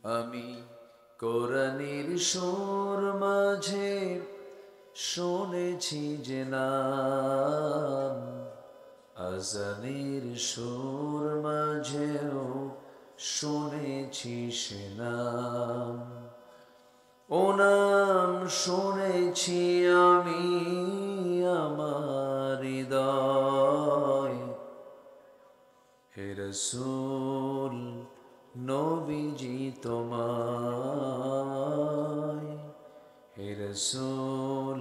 আমি কোরআনের সুর মাঝে শুনেছি যে নাম, আজানের সুর মাঝেও শুনেছি সে নাম। ও নাম শুনেছি আমি আমার হৃদয়, হে রসূল নবীজি তোমায়, হে রসূল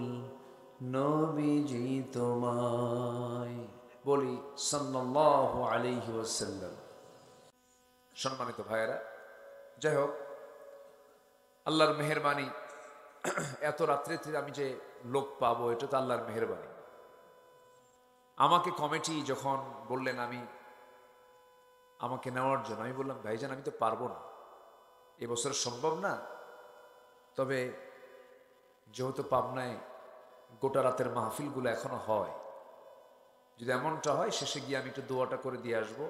নবীজি তোমায়। বলি সাল্লাল্লাহু আলাইহি ওয়াসাল্লাম। সম্মানিত ভাইয়েরা, যাই হোক, আল্লাহর মেহেরবানি, এত রাত্রিতে আমি যে লোক পাবো এটা তো আল্লাহর মেহেরবানি। আমাকে কমিটি যখন বললেন আমাকে নেওয়ার জন্য, আমি বললাম ভাইজান আমি তো পারবো না, এবছর সম্ভব না। তবে যেহেতু পাবনায় গোটা রাতের মাহফিলগুলো এখনো হয়, যদি এমনটা হয় শেষে গিয়ে আমি একটু দোয়াটা করে দিয়ে আসবো,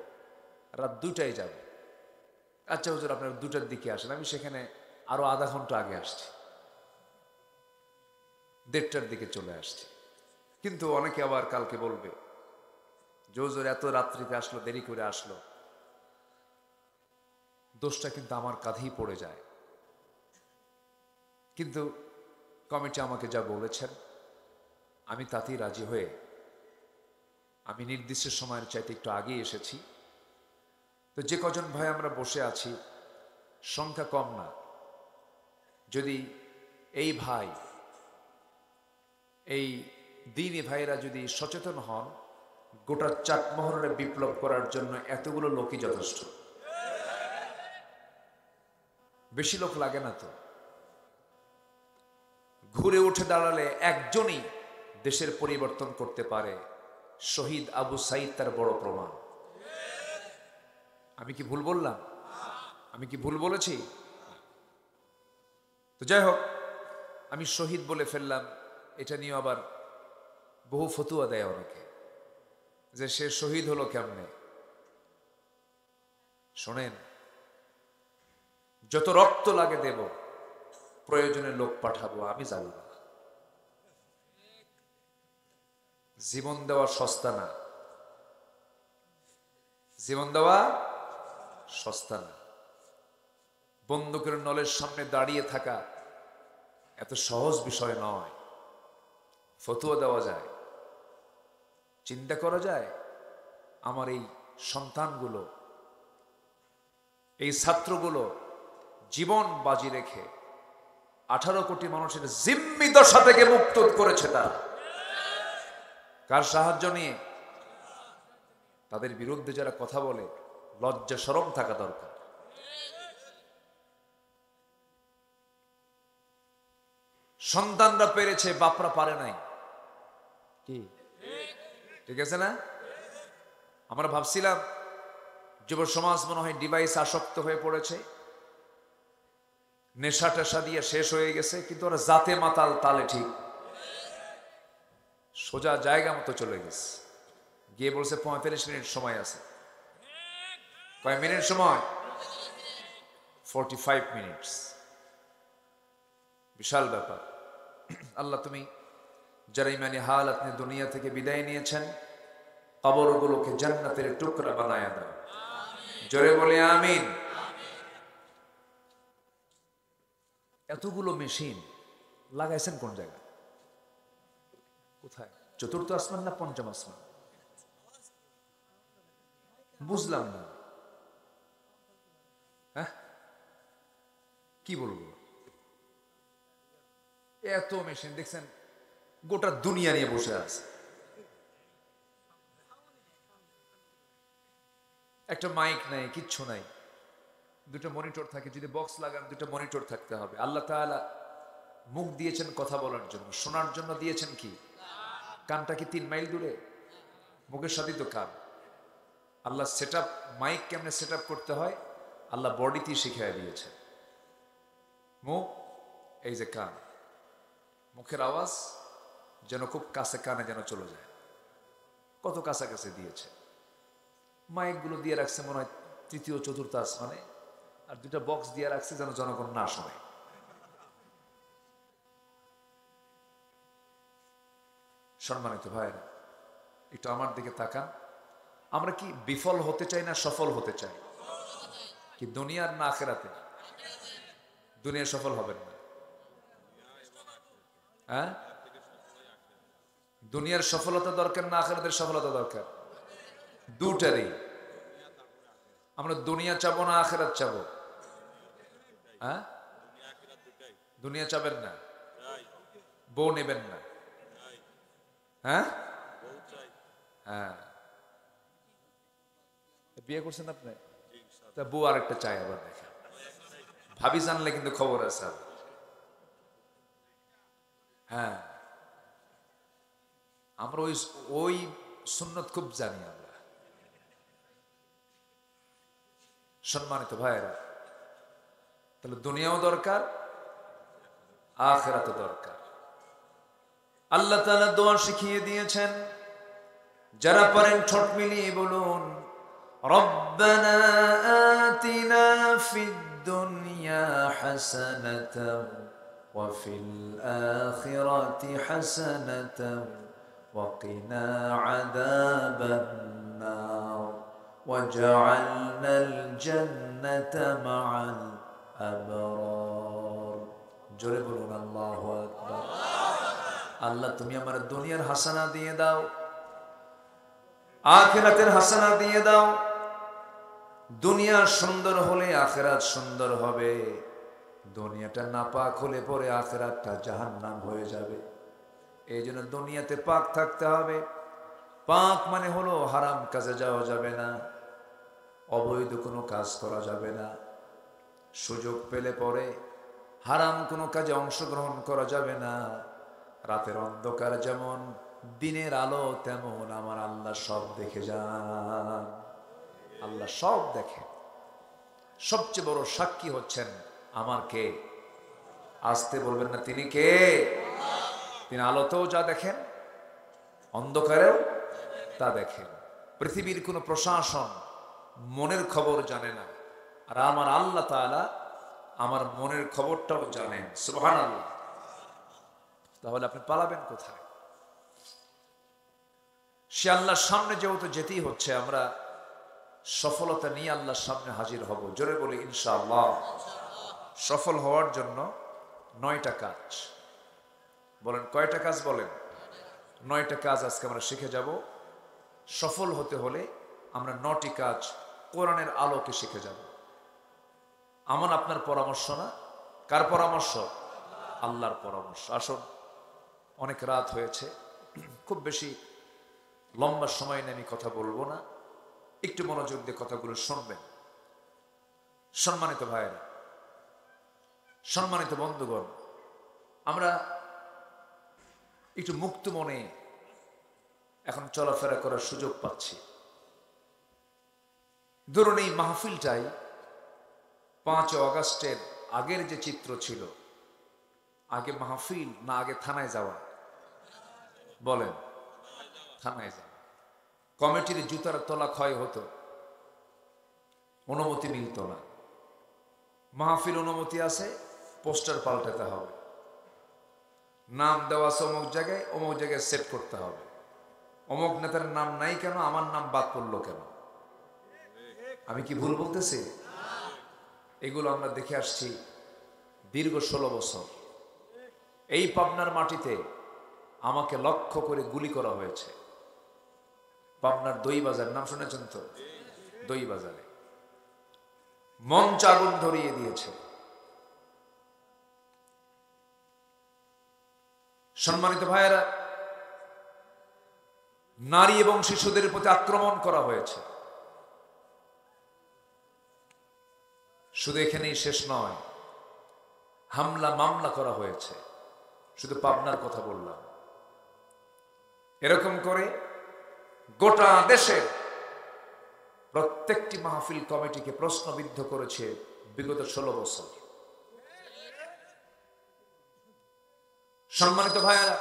রাত 2টায় যাব। আচ্ছা হুজুর আপনার 2টার দিকে আসেন, আমি সেখানে আরো আধা ঘন্টা আগে আসছি, 1:30টার দিকে চলে আসছি। কিন্তু অনেকে আবার কালকে বলবে যে হুজুর এত রাত্রিতে আসলো, দেরি করে আসলো, দোষটা কিন্তু আমার কাঁধেই পড়ে যায়। কিন্তু কমিটি আমাকে যা বলেছেন আমি তাতেই রাজি হয়ে আমি নির্দিষ্ট সময়ের চাইতে একটু আগে এসেছি। তো যে কজন ভাই আমরা বসে আছি, সংখ্যা কম না, যদি এই ভাই, এই দ্বীনি ভাইয়েরা যদি সচেতন হন, গোটা চাটমোহরে বিপ্লব করার জন্য এতগুলো লোকই যথেষ্ট। বেশি লোক লাগে না তো। ঘুরে উঠে দাঁড়ালে একজনই দেশের পরিবর্তন করতে পারে। শহীদ আবু সাইদ তার বড় প্রমাণ। আমি কি ভুল বললাম? আমি কি ভুল বলেছি? তো যাই হোক, আমি শহীদ বলে ফেললাম, এটা নিয়ে আবার বহু ফতুয়া দেয় অনেকে, যে সে শহীদ হলো কেমনে। শোনেন, যত রক্ত লাগে দেব, প্রয়োজনে লোক পাঠাবো, আমি যাব না। জীবন দেওয়া সস্তা না, জীবন দেওয়া সস্তা না। বন্দুকের নলের সামনে দাঁড়িয়ে থাকা এত সহজ বিষয় নয়। ফতুয়া দেওয়া যায়, চিন্তা করা যায়, আমার এই সন্তানগুলো, এই ছাত্রগুলো জীবন বাজি রেখে 18 কোটি মানুষের জিম্মি দশা থেকে মুক্ত করেছে তারা। কার সাহায্য নিয়ে? তাদের বিরুদ্ধে যারা কথা বলে, লজ্জা শরম থাকা দরকার। সন্তানরা পেরেছে, বাপরা পারে নাই। কি ঠিক আছে না? আমরা ভাবছিলাম যুব সমাজ মনে হয় ডিভাইস আসক্ত হয়ে পড়েছে, নেশা টেশা দিয়ে শেষ হয়ে গেছে, কিন্তু ওরা জাতে মাতাল, তালে ঠিক সোজা জায়গা মতো চলে গেছে। গিয়ে বলছে 45 মিনিট সময় আছে। কয় মিনিট সময়? 45 মিনিটস। বিশাল ব্যাপার। আল্লাহ তুমি যারা ইমানি হালাত নিয়ে দুনিয়া থেকে বিদায় নিয়েছেন, কবরগুলোকে জান্নাতের টুকরা বানায়া দাও। জোরে বলে আমিন। এতগুলো মেশিন লাগাইছেন কোন জায়গায়? কোথায়? চতুর্থ আসমান না পঞ্চম আসমান? বুঝলাম না। হ্যাঁ, কি বলবো? এত মেশিন দেখছেন, গোটা দুনিয়া নিয়ে বসে আছে। একটা মাইক নাই, কিচ্ছু নাই, দুটো মনিটর থাকে। যদি বক্স লাগান, দুটো মনিটর থাকতে হবে। আল্লাহ তাআলা মুখ দিয়েছেন কথা বলার জন্য, শোনার জন্য দিয়েছেন কি? কানটা কি 3 মাইল দূরে? মুখের সাথে তো কান। আল্লাহ সেটআপ, মাইক কেমনে সেটআপ করতে হয় আল্লাহ বডিতেই শিখিয়ে দিয়েছে। মুখ, এই যে কান, মুখের আওয়াজ যেন খুব কাছে কানে যেন চলে যায়, কত কাছাকাছি দিয়েছে। মাইকগুলো দিয়ে রাখছে মনে হয় তৃতীয় চতুর্থ আসমানে, আর দুটা বক্স দিয়ে রাখছে যেন জনগণ না শোনে। সম্মানিত ভাইরা, একটু আমার দিকে তাকান। আমরা কি বিফল হতে চাই না সফল হতে চাই? কি দুনিয়ার না আখেরাতে? দুনিয়া সফল হবেন না। হ্যাঁ, দুনিয়ার সফলতা দরকার না আখেরাতের সফলতা দরকার? দুটারই। আমরা দুনিয়া চাবো না আখেরাত চাবো? হ্যাঁ, দুনিয়া চাবেন না? বউ নেবেন না? হ্যাঁ হ্যাঁ, বিয়ে করছেন আপনি? তা বউ আরেকটা চাই আবার দেখেন। ভাবি জানলে কিন্তু খবর আছে। হ্যাঁ, আমরা ওই ওই সুন্নত খুব জানি আমরা। সম্মানিত ভাইয়েরা, তাহলে দুনিয়াও দরকার, আখিরাতও দরকার। আল্লাহ তাআলা দোয়া শিখিয়ে দিয়েছেন, যারা পারেন ঠোঁট মিলিয়ে বলুন, রব্বানা আতিনা ফিদ দুনিয়া হাসানাতাও ওয়া ফিল আখিরাতি হাসানাতাও ওয়া কিনা আযাবান নার ওয়াজআলনাল জান্নাতা মা'আল আবরার। জোরে বলুন আল্লাহু আকবার। আল্লাহ তুমি আমার দুনিয়ার হাসানা দিয়ে দাও, আখিরাতের হাসানা দিয়ে দাও। দুনিয়া সুন্দর হলে আখিরাত সুন্দর হবে, দুনিয়াটা নাপাক হলে পরে আখিরাতটা জাহান্নাম হয়ে যাবে। এই জন্য দুনিয়াতে পাক থাকতে হবে। পাক মানে হলো হারাম কাজে যাওয়া যাবে না, অবৈধ কোনো কাজ করা যাবে না, সুযোগ পেলে পরে হারাম কোনো কাজে অংশগ্রহণ করা যাবে না। রাতের অন্ধকার যেমন দিনের আলো তেমন আমার আল্লাহ সব দেখে যান। আল্লাহ সব দেখে। সবচেয়ে বড় সাক্ষী হচ্ছেন আমার কে? আসতে বলবেন না, তিনি কে? তিনি আলোতেও যা দেখেন, অন্ধকারেও তা দেখেন। পৃথিবীর কোনো প্রশাসন মনের খবর জানে না, আর আমার আল্লাহ তাআলা আমার মনের খবরটাও জানেন। সুবহানাল্লাহ। তাহলে আপনি পালাবেন কোথায়? সে আল্লাহর সামনে যেহেতু যেতেই হচ্ছে, আমরা সফলতা নিয়ে আল্লাহর সামনে হাজির হব। জোরে বলি ইনশাআল্লাহ। সফল হওয়ার জন্য 9টা কাজ। বলেন কয়টা কাজ? বলেন 9টা কাজ আজকে আমরা শিখে যাব। সফল হতে হলে আমরা 9টি কাজ কোরআনের আলোকে শিখে যাব। আমার আপনার পরামর্শ না, কার পরামর্শ? আল্লাহর পরামর্শ। আসুন, অনেক রাত হয়েছে, খুব বেশি লম্বা সময় নিয়ে আমি কথা বলবো না, একটু মনোযোগ দিয়ে কথাগুলো শুনবেন। সম্মানিত ভাইয়েরা, সম্মানিত বন্ধুগণ, আমরা একটু মুক্ত মনে এখন চলাফেরা করার সুযোগ পাচ্ছি। ধরুন এই মাহফিলটাই 5 আগস্টের আগের যে চিত্র ছিল, আগে মাহফিল না আগে থানায় যাওয়া? বলেন, থানায় যাওয়া। কমিটির জুতার তলা ক্ষয় হতো, অনুমতি মিলত না। মাহফিল অনুমতি আছে, পোস্টার পাল্টাতে হবে, নাম দেওয়া আছে অমুক জায়গায় সেট করতে হবে। অমুক নেতার নাম নাই কেন, আমার নাম বাদ পড়লো কেন? আমি কি ভুল বলতেছি? এগুলো আমরা দেখে আসছি দীর্ঘ 16 বছর। এই পাবনার মাটিতে আমাকে লক্ষ্য করে গুলি করা হয়েছে। পাবনার দইবাজার নাম শুনেছেন তো? দইবাজারে মঞ্চ আগুন ধরিয়ে দিয়েছে। সম্মানিত ভাইয়েরা, নারী এবং শিশুদের প্রতি আক্রমণ করা হয়েছে। শুধু এখানেই শেষ নয়, হামলা মামলা করা হয়েছে। শুধু পাবনার কথা বললাম। এরকম করে গোটা দেশের প্রত্যেকটি মাহফিল কমিটিকে প্রশ্নবিদ্ধ করেছে বিগত 16 বছর। সম্মানিত ভাইয়েরা,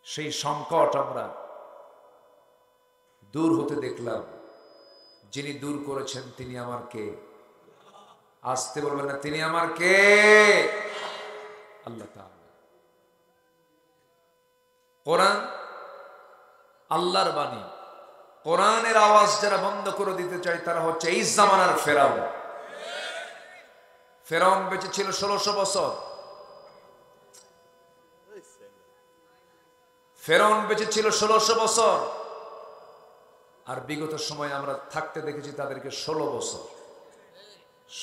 সেই সংকট আমরা দূর হতে দেখলাম যিনি দূর করেছেন তিনি আমার কে? আসতে বলবেন না, তিনি আমার কে? আল্লাহ তাআলা। কোরআন আল্লাহর বাণী। কোরআনের আওয়াজ যারা বন্ধ করে দিতে চায় তারা হচ্ছে এই জামানার ফেরাউন। ফেরাউন বেঁচে ছিল 1600 বছর। ফেরাউন বেঁচে ছিল 1600 বছর, আর বিগত সময় আমরা থাকতে দেখেছি তাদেরকে 16 বছর।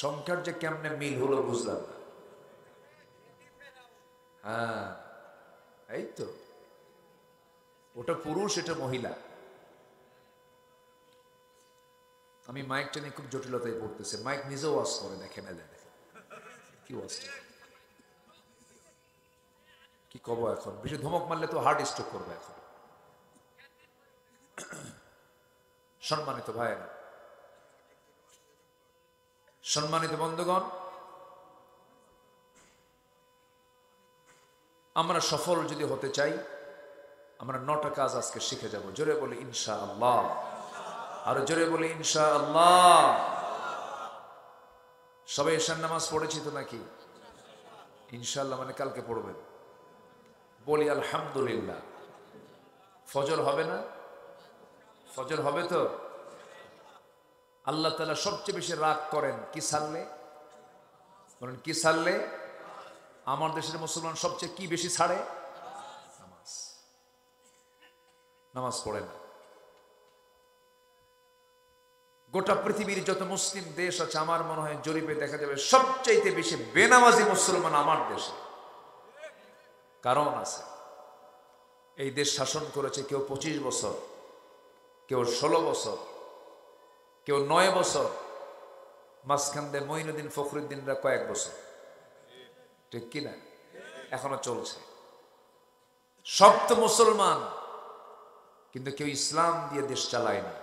সংখ্যার যে কেমনে মিল হলো বুঝলাম না। হ্যাঁ, এই তো, ওটা পুরুষ, এটা মহিলা। আমি মাইকটা নিয়ে খুব জটিলতায় পড়তেছে। মাইক নিজেও ওয়াজ করে, দেখেন কি ওয়াজটা, কি কব এখন? বেশি ধমক মারলে তো হার্ট স্ট্রোক করবে এখন। সম্মানিত ভাইয়েরা, সম্মানিত বন্ধুগণ, আমরা সফল যদি হতে চাই, আমরা 9টা কাজ আজকে শিখে যাব। জোরে বলি ইনশাআল্লাহ, আরো জোরে বলি ইনশাআল্লাহ। সবাই এশার নামাজ পড়েছি তো নাকি? ইনশাআল্লাহ মানে কালকে পড়বেন। বলি আলহামদুলিল্লাহ। ফজর হবে না? ফজর হবে তো? আল্লাহ তাআলা সবচেয়ে বেশি রাগ করেন কি ছাড়লে? বলেন কি ছাড়লে? আমার দেশের মুসলমান সবচেয়ে কি বেশি ছাড়ে? নামাজ। নামাজ পড়ে না। গোটা পৃথিবীর যত মুসলিম দেশ আছে, আমার মনে হয় জরিপে দেখা যাবে সবচাইতে বেশি বেনামাজি মুসলমান আমার দেশে। কারণ আছে, এই দেশ শাসন করেছে কেউ 25 বছর, কেউ 16 বছর, কেউ 9 বছর, মাঝখান দিয়ে মঈনুদ্দিন ফখরুদ্দিনরা কয়েক বছর। ঠিক কিনা? এখনো চলছে। সব তো মুসলমান, কিন্তু কেউ ইসলাম দিয়ে দেশ চালায় না।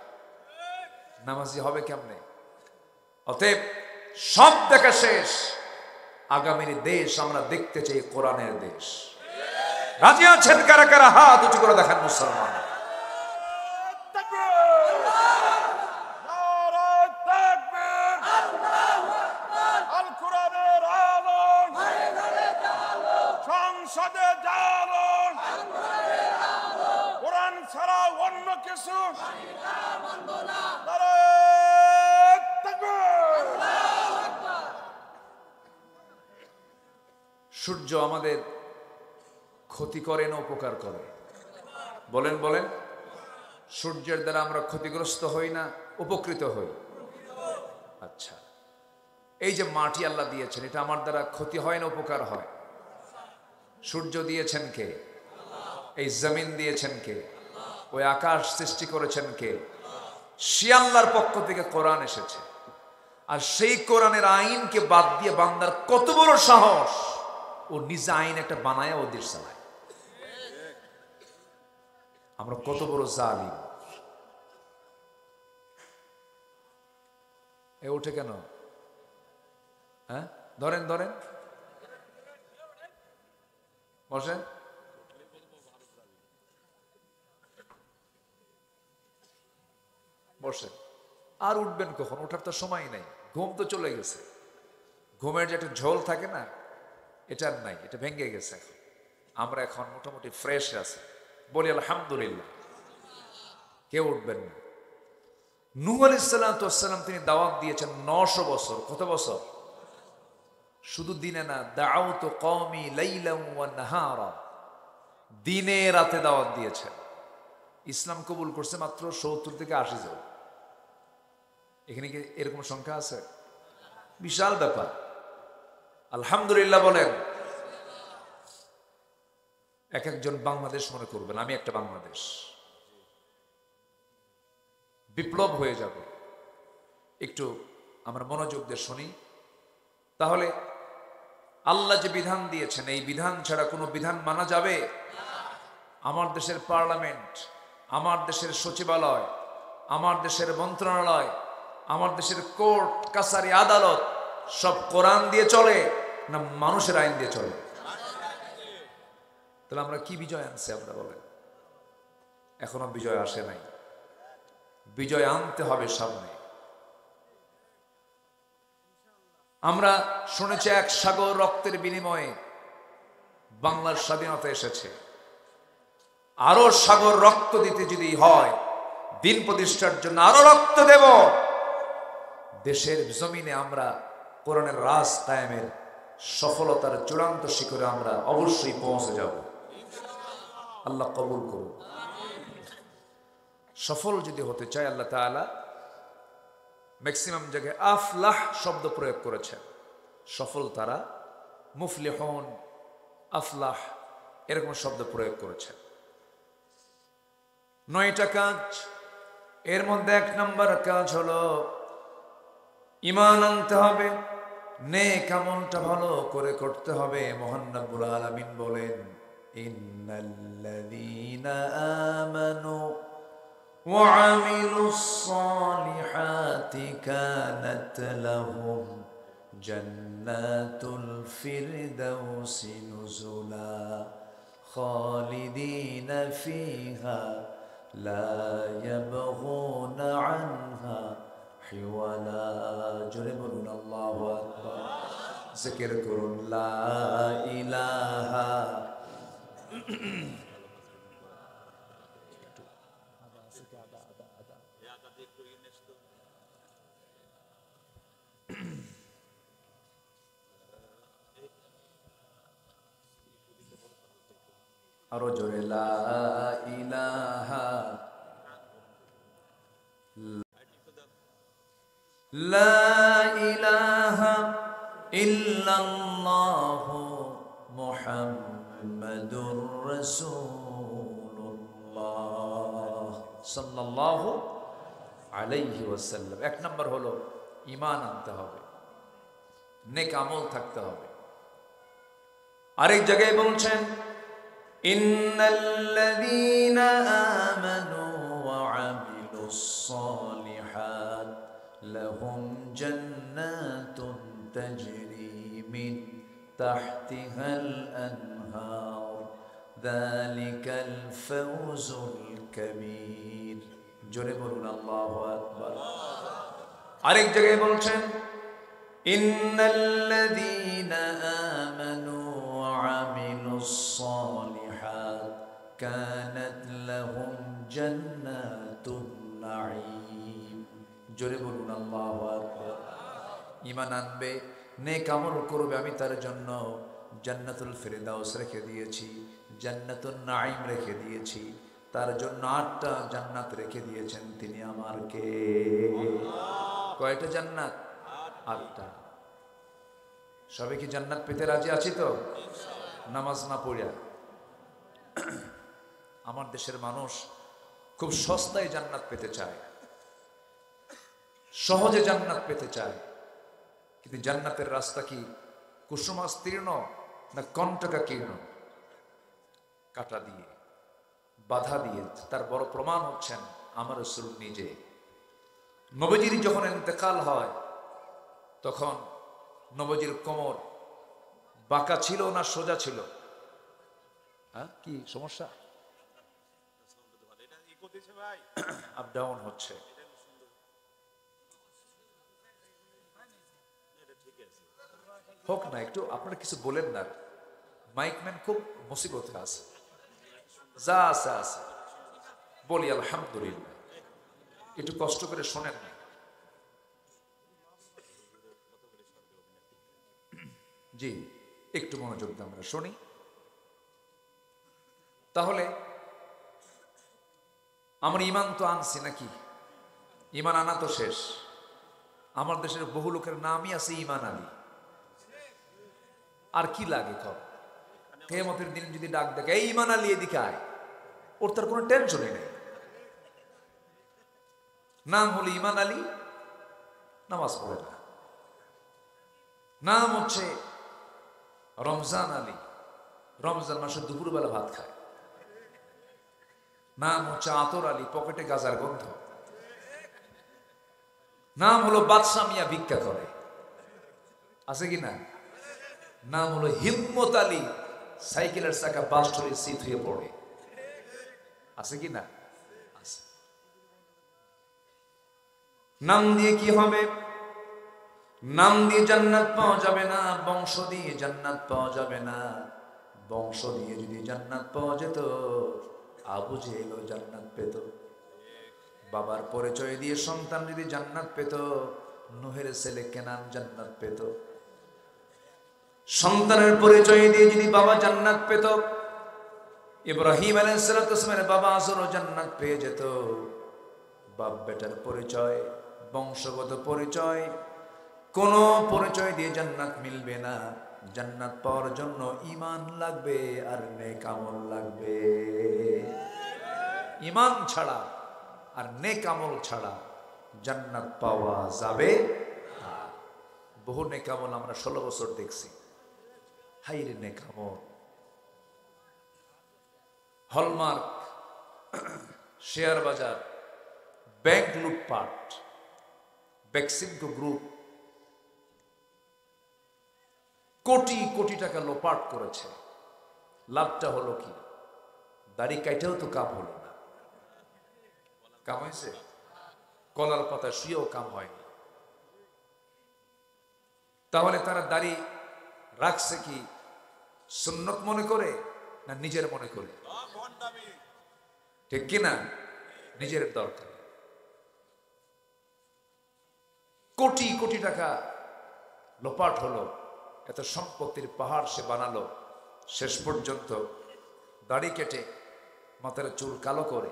নামাজি হবে কেমনে? অতএব সব দেখা শেষ, আগামীর দেশ আমরা দেখতে চাই কোরআনের দেশ। রাজি আছেন কারা কারা? হাত উঁচু করে দেখান মুসলমান। সংসদে জালন, কোরআন ছাড়া অন্য কিছু সূর্য আমাদের ক্ষতি করে না উপকার করে? বলেন বলেন। সূর্যের দ্বারা আমরা ক্ষতিগ্রস্ত হই না উপকৃত হই? আচ্ছা, এই যে মাটি আল্লাহ দিয়েছেন, এটা আমার দ্বারা ক্ষতি হয় না উপকার হয়? সূর্য দিয়েছেন কে? এই জমিন দিয়েছেন কে? ওই আকাশ সৃষ্টি করেছেন কে? সে আল্লাহর পক্ষ থেকে কোরআন এসেছে। আর সেই কোরআনের আইনকে বাদ দিয়ে বান্দার কত বড় সাহস, ও নিজে আইন একটা বানায় ও দেশ চালায়। আমরা কত বড় জালিম। এ ওঠে কেন? হ্যাঁ, ধরেন ধরেন, বসেন। বসেন। আর উঠবেন কখন? ওঠার তো সময় নাই, ঘুম তো চলে গেছে। ঘুমের যে একটা ঝোল থাকে না, এটা আর নাই, এটা ভেঙে গেছে। এখন আমরা এখন মোটামুটি ফ্রেশ আছে। বলি আলহামদুলিল্লাহ। কেউ উঠবেন না। নূহ আলাইহিস সালাম তিনি দাওয়াত দিয়েছেন 900 বছর। কত বছর? শুধু দিনে না, দাউতু কওমি লাইলান ওয়া নাহারা, দিনে রাতে দাওয়াত দিয়েছেন। ইসলাম কবুল করছে মাত্র 70 থেকে 80 জন। এখানে কি এরকম সংখ্যা আছে? বিশাল ব্যাপার। আলহামদুলিল্লাহ বলেন। এক একজন বাংলাদেশ মনে করবেন, আমি একটা বাংলাদেশ। বিপ্লব হয়ে যাবে। একটু আমরা মনোযোগ দিয়ে শুনি, তাহলে আল্লাহ যে বিধান দিয়েছেন, এই বিধান ছাড়া কোনো বিধান মানা যাবে? আমার দেশের পার্লামেন্ট, আমার দেশের সচিবালয়, আমার দেশের মন্ত্রণালয়, আমার দেশের কোর্ট কাছারি আদালত সব কোরআন দিয়ে চলে না মানুষের আইন দিয়ে চলে? তাহলে আমরা কি বিজয় আনছি? আমরা বলেন, এখনো বিজয় আসে নাই। বিজয় আনতে হবে সামনে। আমরা শুনেছি এক সাগর রক্তের বিনিময়ে বাংলার স্বাধীনতা এসেছে। আরো সাগর রক্ত দিতে যদি হয়, দিন প্রতিষ্ঠার জন্য আরো রক্ত দেব। দেশের জমিনে আমরা কোরআনের রাজ কায়েমের সফলতার চূড়ান্ত শিখরে আমরা অবশ্যই পৌঁছে যাব। আল্লাহ কবুল করুন। সফল যদি হতে চায়, আল্লাহ তাআলা ম্যাক্সিমাম জায়গায় আফলাহ শব্দ প্রয়োগ করেছেন। সফল তারা, মুফলিহুন, আফলাহ এরকম শব্দ প্রয়োগ করেছেন। 9টা কাজ, এর মধ্যে 1 নম্বর কাজ হলো ঈমান আনতে হবে, নেক আমলটা ভালো করে করতে হবে। মহান রব্বুল আলামিন বলেন, ইন্নাল্লাযীনা আমানু ওয়া আমিলুস সালিহাতি কানাত লাহুম জান্নাতুল ফিরদাউসি নুজুলা খালিদিনা ফিহা লা ইয়াবগুনা আনহা হিওয়ালা। জোরে বলুন আল্লাহু আকবার। জিকির করুন লা ইলাহা আরো জোরে লা ইলাহা লা ইলাহা ইল্লাল্লাহু মুহাম্মাদুর রাসূলুল্লাহ সাল্লাল্লাহু আলাইহি ওয়াসাল্লাম। 1 নম্বর হলো ঈমান আনতে হবে, নেক আমল থাকতে হবে। আরেক জায়গায় বলছেন, ইন্নাল্লাযীনা আমানু ওয়া আমিলুস সালিহাত লাহুম জান্নাতুন তাজরি মিন তাহতিহাল আনহার যালিকাল ফাওজুল কাবীর। জোরে বলুন আল্লাহু আকবার। আরেক জায়গায় বলছেন, ইন্নাল্লাযীনা আমানু ওয়া আমিলুস সালিহাত কানাত লাহুম জান্নাতুন নাঈম। জোরে বলুন আল্লাহু আকবার। ঈমান আনবে, নেক আমল করবে, আমি তার জন্য জান্নাতুল ফিরদাউস রেখে দিয়েছি, জান্নাতুন নাঈম রেখে দিয়েছি। তার জন্য 8টা জান্নাত রেখে দিয়েছেন তিনি। আমার কে? কয়টা জান্নাত? 8টা। সবাই কি জান্নাত পেতে রাজি আছি তো? নামাজ না পড়িয়া। আমার দেশের মানুষ খুব সস্তায় জান্নাত পেতে চায়, সহজে জান্নাত পেতে চায়। কিন্তু জান্নাতের রাস্তা কি কুসুমাস্তীর্ণ না কণ্টকাকীর্ণ? কাটা দিয়ে, বাধা দিয়ে। তার বড় প্রমাণ হচ্ছেন আমার রাসূল নিজে। নবীজির যখন ইন্তেকাল হয়, তখন নবীজির কোমর বাঁকা ছিল না সোজা ছিল? হ্যাঁ, কি সমস্যা? আপ ডাউন হচ্ছে। হোক না, একটু আপনারা কিছু বলেন না। মাইকম্যান খুব মুসিবতে আছে। যা আছে আছে, বলি আলহামদুলিল্লাহ। একটু কষ্ট করে শোনেন না। জি, একটু মনোযোগ দিয়ে আমরা শুনি। তাহলে আমরা ঈমান তো আনছি নাকি? ঈমান আনা তো শেষ। আমার দেশের বহু লোকের নামই আছে ঈমান আলী। আর কি লাগে? কিয়ামতের দিন যদি ডাক দেখে, এই ঈমান আলী এদিকে আয়, ওর তার কোনো টেনশনই নেই। নাম হলো ঈমান আলী, নামাজ পড়ে না। নাম হচ্ছে রমজান আলী, রমজান মাসে দুপুরবেলা ভাত খায়। নাম হচ্ছে আতর আলী, পকেটে গাজার গন্ধ। নাম হলো বাদশা মিয়া, ভিক্ষা করে। আছে কি না? নাম হলো হিম্মত আলী, সাইকেলের চাকা বাস্ট হয়ে সিট হয়ে পড়ে। আছে কি না? নাম দিয়ে কি হবে? নাম দিয়ে জান্নাত পাওয়া যাবে না, বংশ দিয়ে জান্নাত পাওয়া যাবে না। বংশ দিয়ে যদি জান্নাত পাওয়া যেত, আবু জেহেলও জান্নাত পেত। বাবার পরিচয় দিয়ে সন্তান যদি জান্নাত পেত, নূহের ছেলে কেনান জান্নাত পেত। সন্তানের পরিচয় দিয়ে যদি বাবা জান্নাত পেত, ইব্রাহিম আলাইহিস সালামের বাবা আজরও জান্নাত পেয়ে যেত। বাপ বেটার পরিচয়, বংশগত পরিচয়, কোন পরিচয় দিয়ে জান্নাত মিলবে না। জান্নাত পাওয়ার জন্য ঈমান লাগবে আর নেক আমল লাগবে। ঈমান ছাড়া আর নেক আমল ছাড়া জান্নাত পাওয়া যাবে না। বহু নেক আমল আমরা 16 বছর দেখছি। হাইরে নেক আমল, হলমার্ক, শেয়ার বাজার, ব্যাংক লুটপাট, বেক্সিমকো গ্রুপ কোটি কোটি টাকা লোপাট করেছে। লাভটা হলো কি? দাড়ি কাইটাও তো কাম হলো না। কাম হয়েছে? কলার পাতা শুয়েও কাম হয়নি। তাহলে তারা দাড়ি রাখছে কি সুন্নত মনে করে না নিজের মনে করে? ঠিক কিনা? নিজের দরকার। কোটি কোটি টাকা লোপাট হলো, এত সম্পত্তির পাহাড় সে বানালো। শেষ পর্যন্ত দাড়ি কেটে মাথার চুল কালো করে,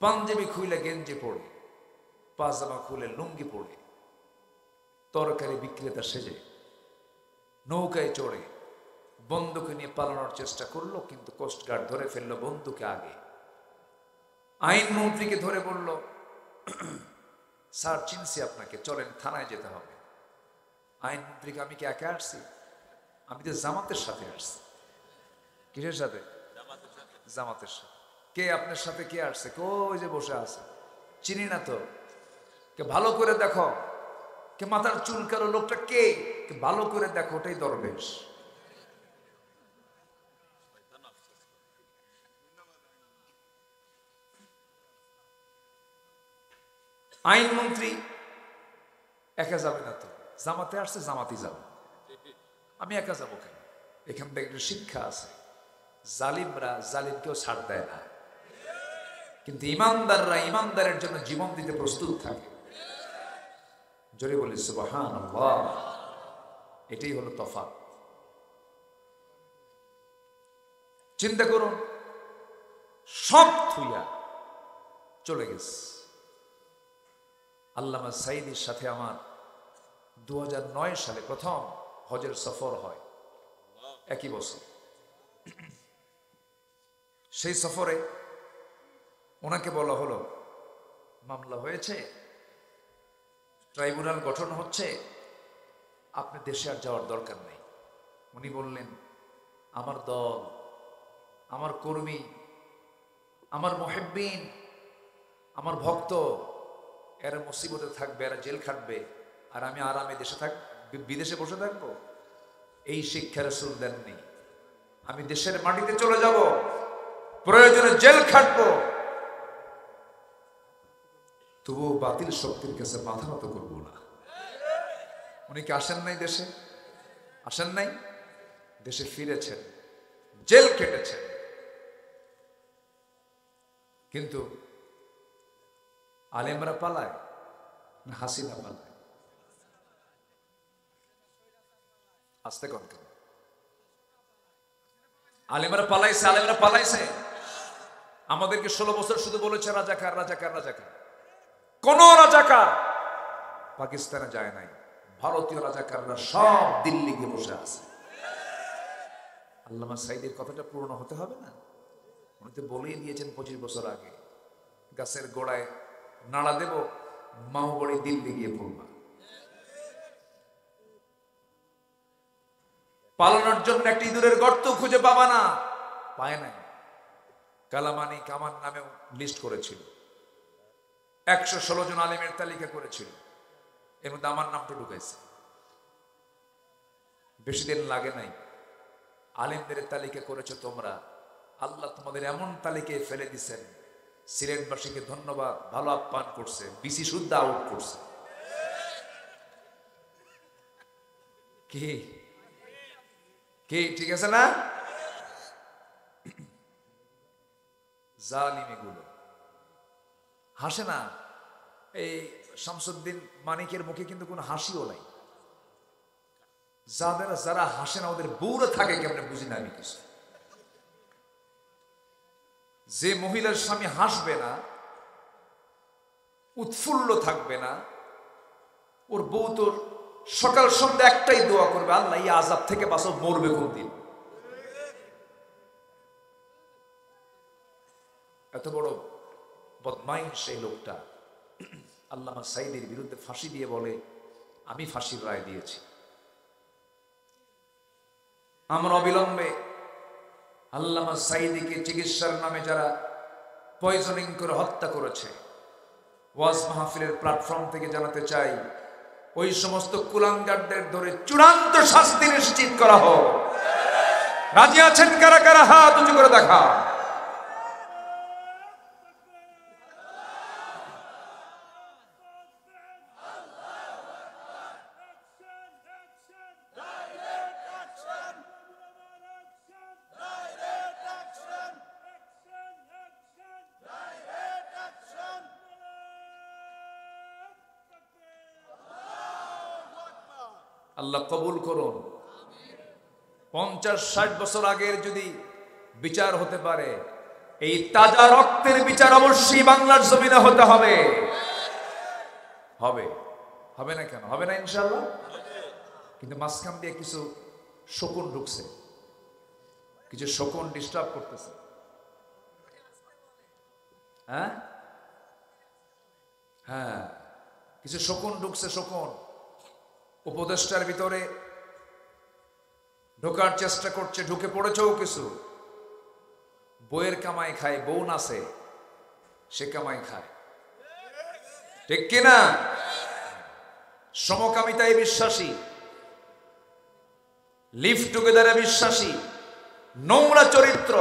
পাঞ্জাবি খুলে গেঞ্জি পরে, পাজামা খুলে লুঙ্গি পরে, তরকারি বিক্রেতা সেজে নৌকায় চড়ে বন্দুক নিয়ে পালানোর চেষ্টা করলো, কিন্তু কোস্টগার্ড ধরে ফেললো বন্দুকে আগে। আইনমন্ত্রীকে ধরে বলল, স্যার চিনছি আপনাকে, চলেন থানায় যেতে হবে। আইনমন্ত্রীকে, আমি কি একা আসছি? আমি তো জামাতের সাথে আসছি। কিসের সাথে? জামাতের সাথে। কে আপনার সাথে? কে আসছে? ওই যে বসে আছে, চিনি না তো। কে ভালো করে দেখো, কে মাথার চুল কালো লোকটা কে? ভালো করে দেখো, ওটাই দরবেশ। আইনমন্ত্রী একা যাবে না তো, জামাতে আসছে, জামাতি যাবে। আমি একা যাবো কেন? এখান থেকে একটা শিক্ষা আছে, জালিমরা জালিমকেও ছাড় দেয় না, কিন্তু ইমানদাররা ইমানদারের জন্য জীবন দিতে প্রস্তুত থাকে। জোরে বলি সুবহানাল্লাহ। এটাই হলো তফাৎ। চিন্তা করুন, সব থুইয়া চলে গেছে। আল্লামা সাইদির সাথে আমার 2009 সালে প্রথম হজের সফর হয়, একই বছর। সেই সফরে ওনাকে বলা হলো, মামলা হয়েছে, ট্রাইব্যুনাল গঠন হচ্ছে, আপনি দেশে আর যাওয়ার দরকার নেই। উনি বললেন, আমার দল, আমার কর্মী, আমার মুহিব্বিন, আমার ভক্ত, এরা মুসিবতে থাকবে, এরা জেল খাটবে, আর আমি আরামে দেশে বিদেশে বসে থাকবো? এই শিক্ষা রাসূল দেননি। আমি দেশের মাটিতে চলে যাব, প্রয়োজনে জেল খাটবো, তবুও বাতিল শক্তির কাছে মাথা নত করবো না। উনি কি আসেন নাই দেশে? আসেন নাই? দেশে ফিরেছেন, জেল কেটেছেন, কিন্তু আলেমরা পালায় না হাসিনা পালায়? আসতে কন কেন? আলেমরা পালাইছে, আলেমরা পালাইছে। আমাদেরকে 16 বছর শুধু বলেছে রাজাকার, রাজাকার, রাজাকার। কোন রাজাকার পাকিস্তানে যায় নাই। ভারতীয় রাজাকাররা সব দিল্লি গিয়ে বসে আছে। আল্লামা সাইদের কথাটা পূর্ণ হতে হবে না? উনি তো বলেই দিয়েছেন 25 বছর আগে, গাছের গোড়ায় নাড়া দেব, মাহবড়ি দিল্লি গিয়ে পড়বা। পালানোর জন্য একটা ইঁদুরের গর্ত খুঁজে পাবা না, পায় নাই। কালামানি কামান নামেও লিস্ট করেছিল, 116 জন আলেমের তালিকা করেছিল, এর মধ্যে আমার নামটা ঢুকাইছে। বেশি দিন লাগে নাই, আলেমদের তালিকা করেছো তোমরা, আল্লাহ তোমাদের এমন তালিকায় ফেলে দিচ্ছেন, সিলেটবাসীকে ধন্যবাদ, ভালো আপ্যায়ন করছে, বিসি শুদ্ধ আউট করছে। কি কি ঠিক আছে না? জালিম এগুলো হাসে না। এই শামসুদ্দিন মানিকের মুখে কিন্তু কোনো হাসিও নাই। যারা হাসে না ওদের বউরা থাকে কেমনে বুঝি না আমি কিছু। যে মহিলার স্বামী হাসবে না, উৎফুল্ল থাকবে না, ওর বউ তোর সকাল সন্ধ্যা একটাই দোয়া করবে, আল্লাহ এই আযাব থেকে বাঁচো, মরবে কোন দিন। এত বড় বদমাইশ সেই লোকটা আল্লামা সাঈদীর বিরুদ্ধে ফাঁসি দিয়ে বলে, আমি ফাঁসির রায় দিয়েছি। আমরা অবিলম্বে আল্লামা সাঈদীকে চিকিৎসার নামে যারা পয়জনিং করে হত্যা করেছে, ওয়াজ মাহফিলের প্ল্যাটফর্ম থেকে জানাতে চাই, ওই সমস্ত কুলাঙ্গারদের ধরে চূড়ান্ত শাস্তি নিশ্চিত করা হোক। রাজি আছেন কারা কারা? হাত উঁচু করে দেখা। আল্লাহ কবুল করুন। 50-60 বছর আগের যদি বিচার হতে পারে, এই তাজা রক্তের বিচার অবশ্যই বাংলার জমিনে হতে হবে। হবে হবে না কেন হবে না? ইনশাআল্লাহ। কিন্তু মাঝখান দিয়ে কিছু শকুন ঢুকছে, কিছু শকুন ডিস্টার্ব করতেছে। হ্যাঁ হ্যাঁ, কিছু শকুন ঢুকছে। শকুন উপদেষ্টার ভিতরে ঢোকার চেষ্টা করছে, ঢুকে পড়েছেও কিছু। বউয়ের কামাই খায়, বউ নাচে, সে কামাই খায়, ঠিক কিনা? সমকামিতায় বিশ্বাসী, লিভ টুগেদারে বিশ্বাসী, নোংরা চরিত্র,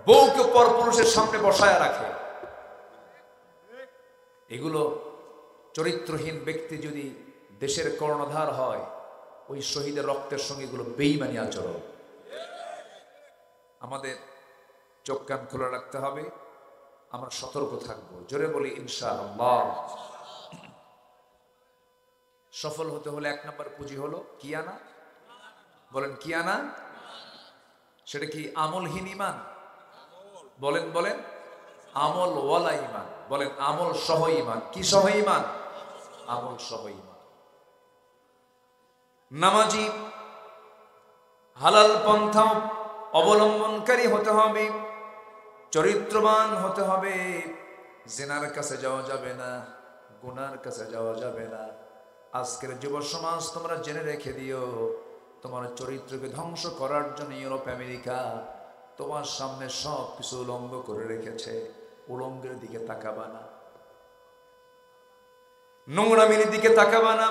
বউকে পরপুরুষের সামনে বসায় রাখে। এগুলো চরিত্রহীন ব্যক্তি যদি দেশের কর্ণধার হয়, ওই শহীদের রক্তের সঙ্গে এগুলো বেঈমানি আচরণ। আমাদের চোখ কান খোলা রাখতে হবে, আমরা সতর্ক থাকবো। জোরে বলি ইনশাআল্লাহ। সফল হতে হলে 1 নম্বর পুঁজি হলো কি আনা? বলেন কি আনা? সেটা কি? আমলহীন ঈমান। বলেন বলেন, আমল ওয়ালা ঈমান। বলেন আমল সহ ঈমান। কি সহ ঈমান? আমল সহ ঈমান। নামাজি, হালাল পন্থা অবলম্বনকারী হতে হবে, চরিত্রবান হতে হবে। জিনার কাছে যাওয়া যাবে না, গুনার কাছে যাওয়া যাবে না। আজকের যুব সমাজ তোমরা জেনে রেখে দিও, তোমার চরিত্রকে ধ্বংস করার জন্য ইউরোপ আমেরিকা তোমার সামনে সব কিছু উলঙ্গ করে রেখেছে। উলঙ্গের দিকে তাকাবা না, নোংরামির দিকে তাকাবা না,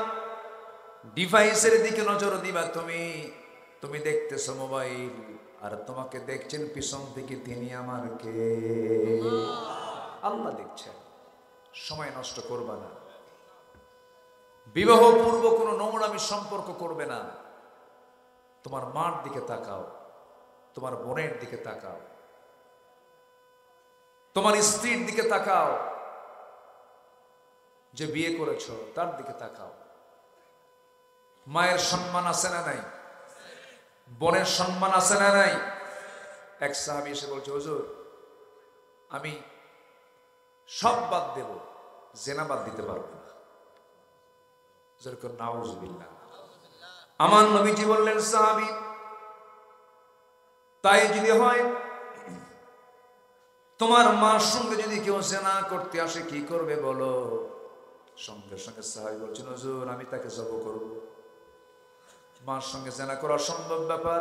ডিভাইসের দিকে নজর দিবা। তুমি দেখতেছো মোবাইল, আর তোমাকে দেখছেন পিছন থেকে তিনি আমার কে? আল্লাহ দেখছেন। সময় নষ্ট করবা না। বিবাহ পূর্ব কোনো নোংরামি সম্পর্ক করবে না। তোমার মার দিকে তাকাও, তোমার বোনের দিকে তাকাও, তোমার স্ত্রীর দিকে তাকাও, যে বিয়ে করেছো তার দিকে তাকাও। মায়ের সম্মান আছে না নাই? বোনের সম্মান আছে না নাই? এক সাহাবী এসে বলছে, হুজুর আমি সব বাদ দেব, জেনা বাদ দিতে পারবো না। যেরকম নাউজুবিল্লাহ। আমার নবীজি বললেন, সাহাবী তাই যদি হয়, তোমার মার সঙ্গে যদি কেউ জেনা করতে আসে কি করবে বলো? সঙ্গে সঙ্গে সাহাবী বলছেন, হুজুর আমি তাকে জব করব। মার সঙ্গে জেনা করা অসম্ভব ব্যাপার।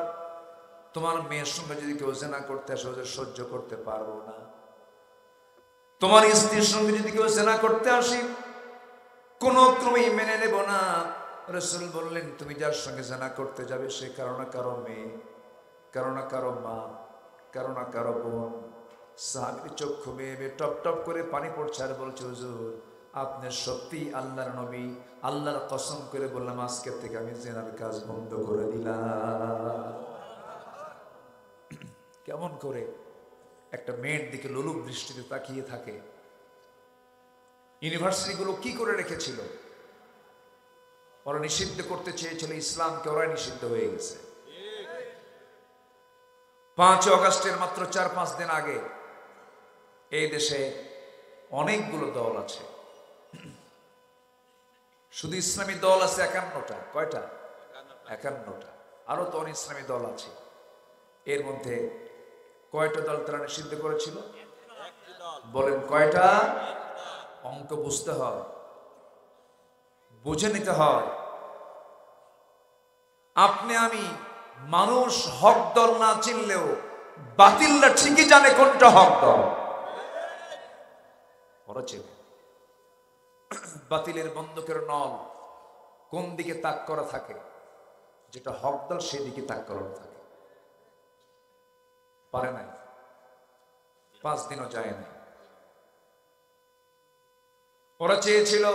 তোমার মেয়ের সঙ্গে যদি কেউ জেনা করতে আসে, ওদের সহ্য করতে পারবো না। তোমার স্ত্রীর সঙ্গে যদি কেউ জেনা করতে আসে, কোনো ক্রমেই মেনে নেব না। রাসূল বললেন, তুমি যার সঙ্গে জেনা করতে যাবে সে কারো না কারো মেয়ে, কারো না কারো মা, কারো না কারো বোন। সাহাবীর চক্ষু বেয়ে বেয়ে টপ টপ করে পানি পড়ছে আর বলছে, হুজুর আপনি সত্যি আল্লাহর নবী? আল্লাহর কসম করে বললাম আজকের থেকে আমি জেনার কাজ বন্ধ করে দিলাম। কেমন করে একটা মেয়ের দিকে লোলুপ দৃষ্টিতে তাকিয়ে থাকে? ইউনিভার্সিটিগুলো কি করে রেখেছিল? ওরা নিষিদ্ধ করতে চেয়েছিল ইসলামকে, ওরাই নিষিদ্ধ হয়ে গেছে। 5 অগাস্টের মাত্র 4-5 দিন আগে এই দেশে অনেকগুলো দল আছে, শুধু ইসলামী দল আছে 51টা। কয়টা? 51টা। আরো তো অনেক ইসলামী দল আছে। এর মধ্যে কয়টা দল তারা নিষিদ্ধ করেছিল? বলেন কয়টা? অঙ্ক বুঝতে হয়, বুঝে নিতে হয়। আপনি আমি মানুষ হক দল না চিনলেও বাতিলরা ঠিকই জানে কোনটা হক দল। ওরা চেনে বাতিলের বন্দুকের নল কোন দিকে তাক করা থাকে, যেটা হক দল সেদিকে তাক করা থাকে। পারে নাই, 5 দিনও যায় না। ওরা চেয়েছিল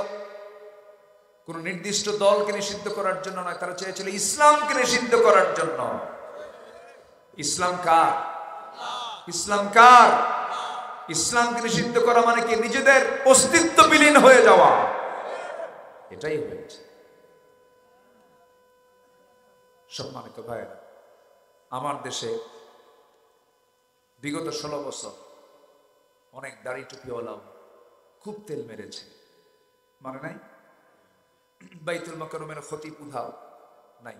কোন নির্দিষ্ট দলকে নিষিদ্ধ করার জন্য নয়, তারা চেয়েছিল ইসলামকে নিষিদ্ধ করার জন্য। ইসলাম কার? ইসলাম কার? ইসলামকে নিষিদ্ধ করা মানে কি? নিজেদের অস্তিত্ব বিলীন হয়ে যাওয়া। এটাই হয়েছে। সম্মানিত ভাইয়েরা, আমার দেশে বিগত 16 বছর অনেক দাড়ি টুপিওয়ালাও খুব তেল মেরেছে, মানে নাই? বাইতুল মাকরুমের খতিব উধাও নাই।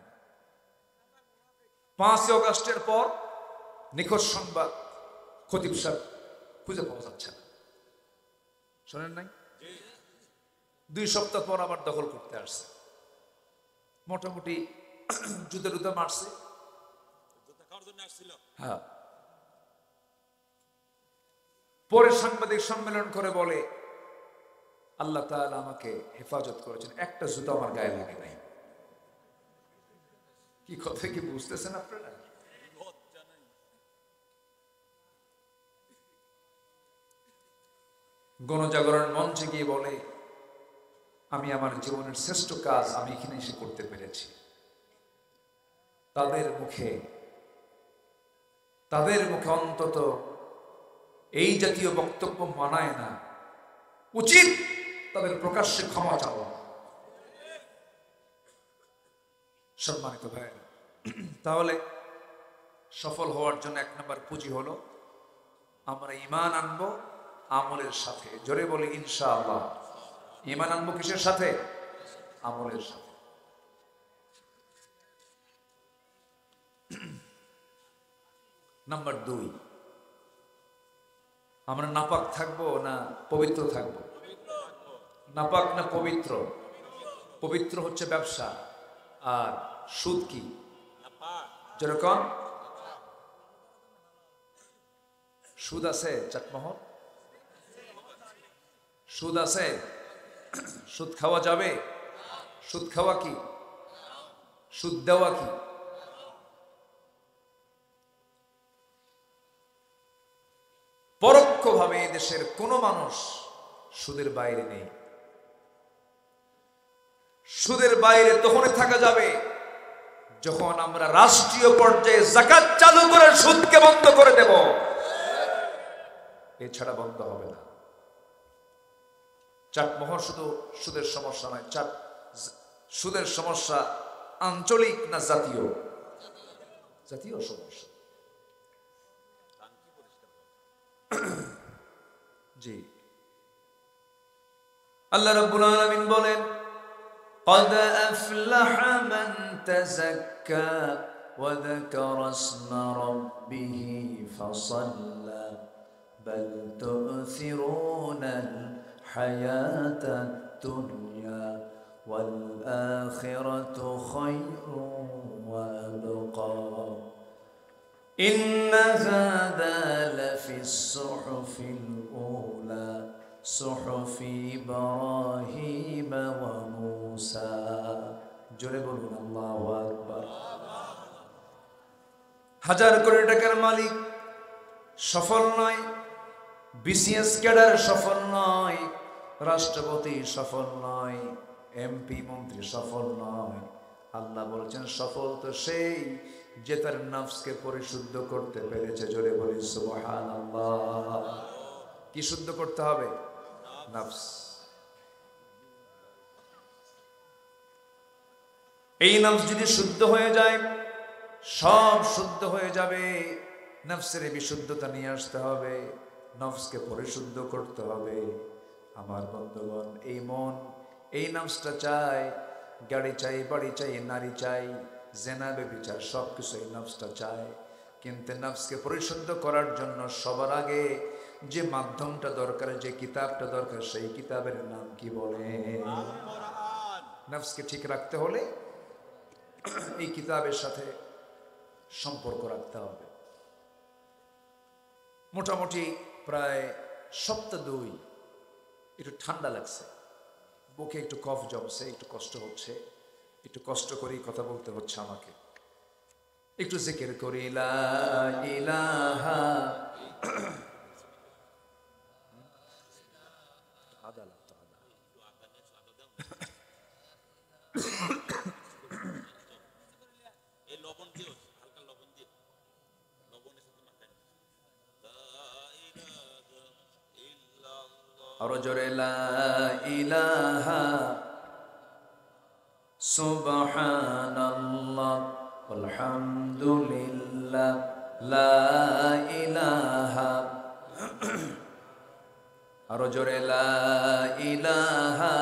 5 অগাস্টের পর নিখোঁজ সংবাদ, খতিব সাহেব খুঁজে পাওয়া যাচ্ছে না। শোনেন নাই? 2 সপ্তাহ পর আবার দখল করতে আসছে। মোটামুটি জুতা মারছে। হ্যাঁ, পরে সাংবাদিক সম্মেলন করে বলে আল্লাহ তাআলা আমাকে হেফাজত করেছেন, একটা জুতা আমার গায়ে লাগে নাই। কি কথা কি বুঝতেছেন আপনারা? গণজাগরণ মঞ্চে গিয়ে বলে আমি আমার জীবনের শ্রেষ্ঠ কাজ আমি এখানে এসে করতে পেরেছি। তাদের মুখে অন্তত এই জাতীয় বক্তব্য মানায় না। উচিত তাদের প্রকাশ্যে ক্ষমা চাওয়া। সম্মানিত ভাইয়েরা, তাহলে সফল হওয়ার জন্য 1 নম্বর পুঁজি হলো আমরা ঈমান আনবো আমলের সাথে। জোরে বলি ইনশাআল্লাহ। ঈমান আনবো কিসের সাথে? আমলের সাথে। নাম্বার 2, আমরা নাপাক থাকবো না পবিত্র থাকবো? নাপাক না পবিত্র? পবিত্র হচ্ছে ব্যবসা, আর সুদ কি? যেরকম সুদ আছে চাটমোহর, সুদ আছে? সুদ খাওয়া যাবে? সুদ খাওয়া কি? সুদ দেওয়া কি? পরোক্ষভাবে দেশের কোনো মানুষ সুদের বাইরে নেই। সুদের বাইরে তখনই থাকা যাবে যখন আমরা রাষ্ট্রীয় পর্যায়ে যাকাত চালু করে সুদকে বন্ধ করে দেব। এছাড়া বন্ধ হবে না। চাটমোহর শুধু সুদের সমস্যা নয়, সুদের সমস্যা আঞ্চলিক না জাতীয়? জাতীয় সমস্যা। জি, আল্লাহ রাব্বুল আলামিন বলেন قد أفلح من تزكى وذكر اسم ربه فصلى بل تؤثرون الحياة الدنيا والآخرة خير وأبقى إن هذا لفي الصحف الأولى صحف إبراهيم وموسى জোরে বলুন আল্লাহু আকবার। 1000 কোটি টাকার মালিক সফল নয়, বিসিএস ক্যাডার সফল নয়, রাষ্ট্রপতি সফল নয়, এমপি মন্ত্রী সফল নয়। আল্লাহ বলছেন সফল তো সেই যে তার নফসকে পরিশুদ্ধ করতে পেরেছে। জোরে বলি সুবহানাল্লাহ। কি শুদ্ধ করতে হবে? নফস। এই নফস যদি শুদ্ধ হয়ে যায়, সব শুদ্ধ হয়ে যাবে। নফসের বিশুদ্ধতা নিয়ে আসতে হবে, নফসকে পরিশুদ্ধ করতে হবে। আমার বন্ধুগণ, এই মন, এই নফসটা চায়, গাড়ি চাই, বাড়ি চাই, নারী চাই, জেনা ব্যভিচার সব কিছু এই নফসটা চায়। কিন্তু নফসকে পরিশুদ্ধ করার জন্য সবার আগে যে মাধ্যমটা দরকার, যে কিতাবটা দরকার, সেই কিতাবের নাম কি বলে? নফসকে ঠিক রাখতে হলে এই কিতাবের সাথে সম্পর্ক রাখতে হবে। মোটামুটি প্রায় সপ্তাহ 2 একটু ঠান্ডা লাগছে, বুকে একটু কফ জমছে, একটু কষ্ট হচ্ছে, একটু কষ্ট করেই কথা বলতে হচ্ছে আমাকে। একটু জিকির করি লা ইলাহা আরো জোরে লা ইলাহা সুবহানাল্লাহ আলহামদুলিল্লাহ লা ইলাহা আরো জোরে লা ইলাহা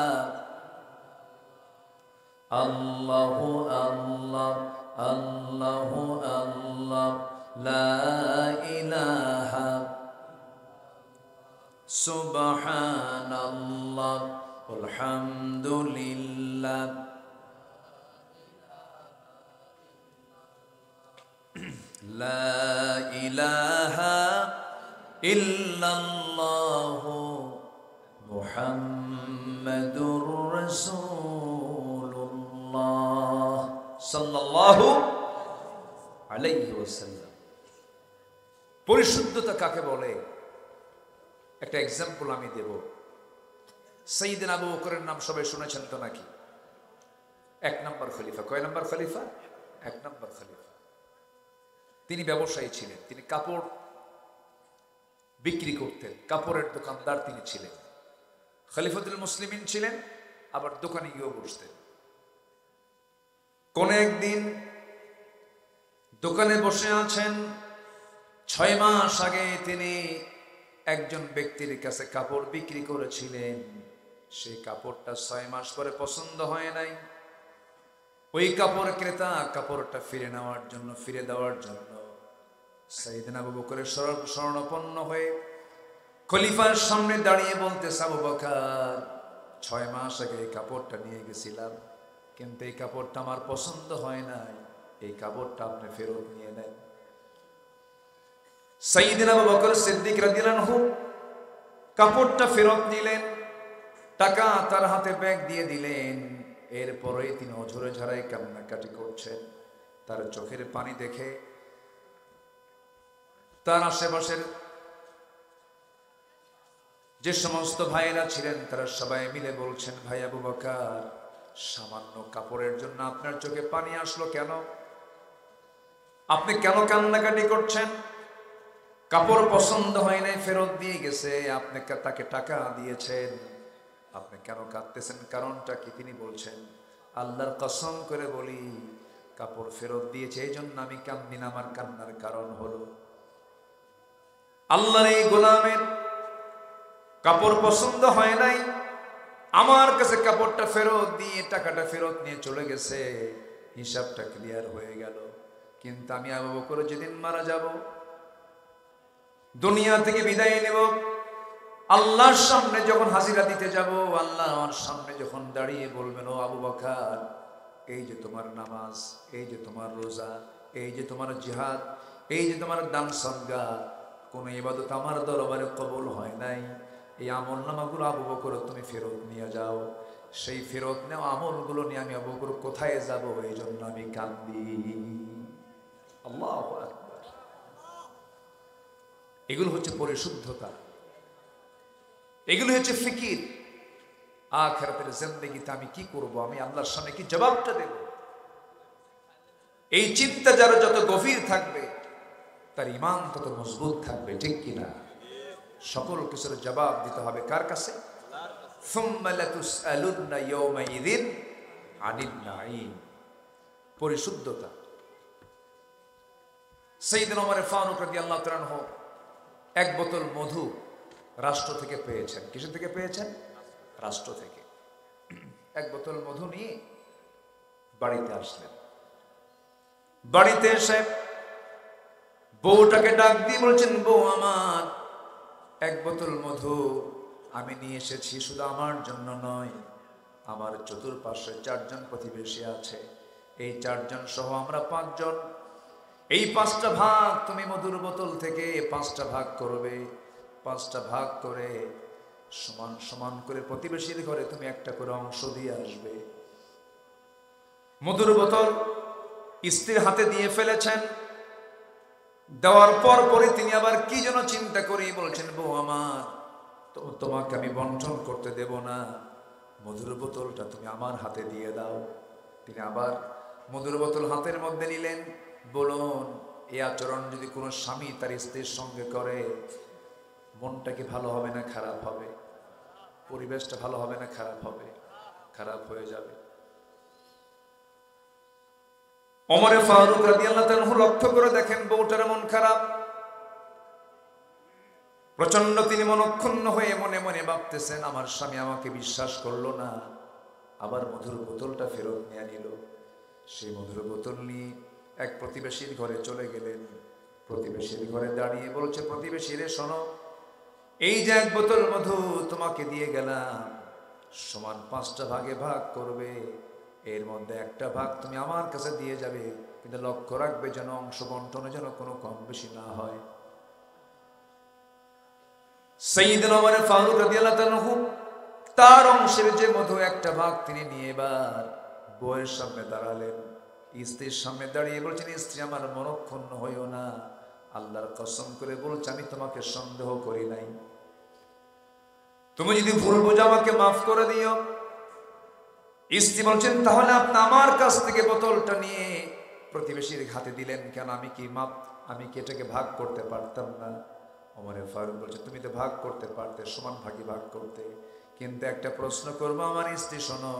আল্লাহু আল্লাহ আল্লাহু আল্লাহ লা ইলাহা সুবহানাল্লাহ আলহামদুলিল্লাহ লা ইলাহা ইল্লাল্লাহু মুহাম্মাদুর রাসূলুল্লাহ সাল্লাল্লাহু আলাইহি ওয়াসাল্লাম। পরিশুদ্ধতা কাকে বলে? একটা এক্সাম্পল আমি দেব। সাইয়েদনা আবু বকরের নাম সবাই শুনেছেন তো নাকি? 1 নম্বর খলিফা। কয় নম্বর খলিফা? 1 নম্বর খলিফা। তিনি ব্যবসায়ী ছিলেন, তিনি কাপড় বিক্রি করতেন, কাপড়ের দোকানদার তিনি ছিলেন। খলিফাতুল মুসলিমিন ছিলেন, আবার দোকানে গিয়েও বসতেন। কোন একদিন দোকানে বসে আছেন, 6 মাস আগে তিনি একজন ব্যক্তির কাছে কাপড় বিক্রি করেছিলেন। সেই কাপড়টা 6 মাস পরে পছন্দ হয় নাই। ওই কাপড় ক্রেতা কাপড়টা ফিরে নেওয়ার জন্য, ফিরে দেওয়ার জন্য সাইয়েদনা আবু বকরের শরণাপন্ন হয়ে খলিফার সামনে দাঁড়িয়ে বলতেছে, আবু বকর, 6 মাস আগে এই কাপড়টা নিয়ে গেছিলাম, কিন্তু এই কাপড়টা আমার পছন্দ হয় নাই, এই কাপড়টা আপনি ফেরত নিয়ে নেন। সাইয়েদনা আবু বকর সিদ্দিক রাদিয়াল্লাহু আনহু কাপড়টা ফেরত নিলেন, টাকা তার হাতে ব্যাগ দিয়ে দিলেন। এরপরে তিনি অঝরে ঝরায় কান্নাকাটি করছেন। তার চোখের পানি দেখে তার আশেপাশের যে সমস্ত ভাইয়েরা ছিলেন তারা সবাই মিলে বলছেন, ভাই আবু বকর, সামান্য কাপড়ের জন্য আপনার চোখে পানি আসলো কেন? আপনি কেন কান্নাকাটি করছেন? কাপড় পছন্দ হয় নাই, ফেরত দিয়ে গেছে, আপনি তাকে টাকা দিয়েছেন, আপনি কেন কাঁদতেছেন? কারণটা কি? তিনি বলছেন, আল্লাহর কসম করে বলি, কাপড় ফেরত দিয়েছে এই জন্য আমি কান্দি না, আমার কান্নার কারণ হলো আল্লাহর এই গোলামের কাপড় পছন্দ হয় নাই, আমার কাছে কাপড়টা ফেরত দিয়ে টাকাটা ফেরত নিয়ে চলে গেছে, হিসাবটা ক্লিয়ার হয়ে গেল। কিন্তু আমি আবু বকর যেদিন মারা যাব, দুনিয়া থেকে বিদায় নেব, আল্লাহর সামনে যখন হাজিরা দিতে যাব, আল্লাহ আমার সামনে যখন দাঁড়িয়ে বলবেন, ও আবু বকর, এই যে তোমার নামাজ, এই যে তোমার রোজা, এই যে তোমার জিহাদ, এই যে তোমার দান সদকা, কোন ইবাদত আমার দরবারে কবুল হয় নাই, এই আমলনামাগুলো আবু বকর তুমি ফেরত নিয়ে যাও। সেই ফেরত নেওয়া আমলগুলো নিয়ে আমি আবু বকর কোথায় যাব? এই জন্য আমি কান্দি। আল্লাহু আকবার। এগুলো হচ্ছে পরিশুদ্ধতা, এগুলো হচ্ছে ফিকির। আখিরাতের জিন্দেগিতে আমি কি করব, আমি আল্লাহর সামনে কি জবাবটা দেব? এই চিন্তা যারা যত গভীর থাকবে তার ঈমান তত মজবুত থাকবে, ঠিক কিনা? সকল কিছুর জবাব দিতে হবে কার কাছে? সুম্মা লাতুসআলুন্না ইয়াওমাইযিন আনিন নাঈম। পরিশুদ্ধতা। সাইয়েদনা ওমর ফারুক রাদিয়াল্লাহু তাআলা আনহু এক বোতল মধু রাষ্ট্র থেকে পেয়েছেন। কিসে থেকে পেয়েছেন? রাষ্ট্র থেকে। এক বোতল মধু নিয়ে বাড়িতে আসলেন। বাড়িতে এসে বউটাকে ডাক দিয়ে বলছেন, বউ আমার, এক বোতল মধু আমি নিয়ে এসেছি, শুধু আমার জন্য নয়, আমার চতুর্পার্শ্বে 4 জন প্রতিবেশী আছে, এই 4 জন সহ আমরা 5 জন। এই 5টা ভাগ তুমি মধুর বোতল থেকে 5টা ভাগ করবে। 5টা ভাগ করে সমান সমান করে প্রতিবেশীর ঘরে তুমি একটা করে অংশ দিয়ে আসবে। মধুর বোতল স্ত্রীর হাতে দিয়ে ফেলেছেন। দেওয়ার পর পরে তিনি আবার কি যেন চিন্তা করি বলছেন, বউ আমার, তোমাকে আমি বন্টন করতে দেব না, মধুর বোতলটা তুমি আমার হাতে দিয়ে দাও। তিনি আবার মধুর বোতল হাতের মধ্যে নিলেন। বলুন, এই আচরণ যদি কোনো স্বামী তার স্ত্রীর সঙ্গে করে, মনটা কি ভালো হবে না খারাপ হবে? পরিবেশটা ভালো হবে না খারাপ হবে? খারাপ হয়ে যাবে। ওমর ফারুক রাদিয়াল্লাহু তাআলা আনহু লক্ষ্য করে দেখেন বউটার মন খারাপ, প্রচন্ড। তিনি মনক্ষুণ্ণ হয়ে মনে মনে ভাবতেছেন, আমার স্বামী আমাকে বিশ্বাস করলো না, আবার মধুর বোতলটা ফেরত নিয়ে নিল। সেই মধুর বোতল নিয়ে এক প্রতিবেশীর ঘরে চলে গেলেন। প্রতিবেশীর ঘরে দাঁড়িয়ে বলছে, প্রতিবেশী রে শোনো, এই যে এক বোতল মধু তোমাকে দিয়ে গেলাম, সমান 5টা ভাগে ভাগ করবে, এর মধ্যে একটা ভাগ তুমি আমার কাছে দিয়ে যাবে, কিন্তু লক্ষ্য রাখবে যেন অংশ বন্টনে যেন কোনো কম বেশি না হয়। সাইয়েদনা ওমর ফারুক রাদিয়াল্লাহু তাআলা আনহু তার অংশের যে মধু একটা ভাগ তিনি নিয়ে এবার বউয়ের সামনে দাঁড়ালেন। স্ত্রীর সামনে দাঁড়িয়ে বলছেন, স্ত্রী আমার মনক্ষুণ্ণ হইও না, আল্লাহর কসম করে বলছে আমি তোমাকে সন্দেহ করি নাই, তুমি যদি ভুল বুঝো আমাকে মাফ করে দিও। স্ত্রী বলছেন, তাহলে আপনি আমার কাছ থেকে বোতলটা নিয়ে প্রতিবেশীর হাতে দিলেন কেন? আমি কি এটাকে ভাগ করতে পারতাম না? ওমর ফারুক বলছে, তুমি তো ভাগ করতে পারতে, সমান ভাগে ভাগ করতে, কিন্তু একটা প্রশ্ন করবো আমার স্ত্রী, শোনো,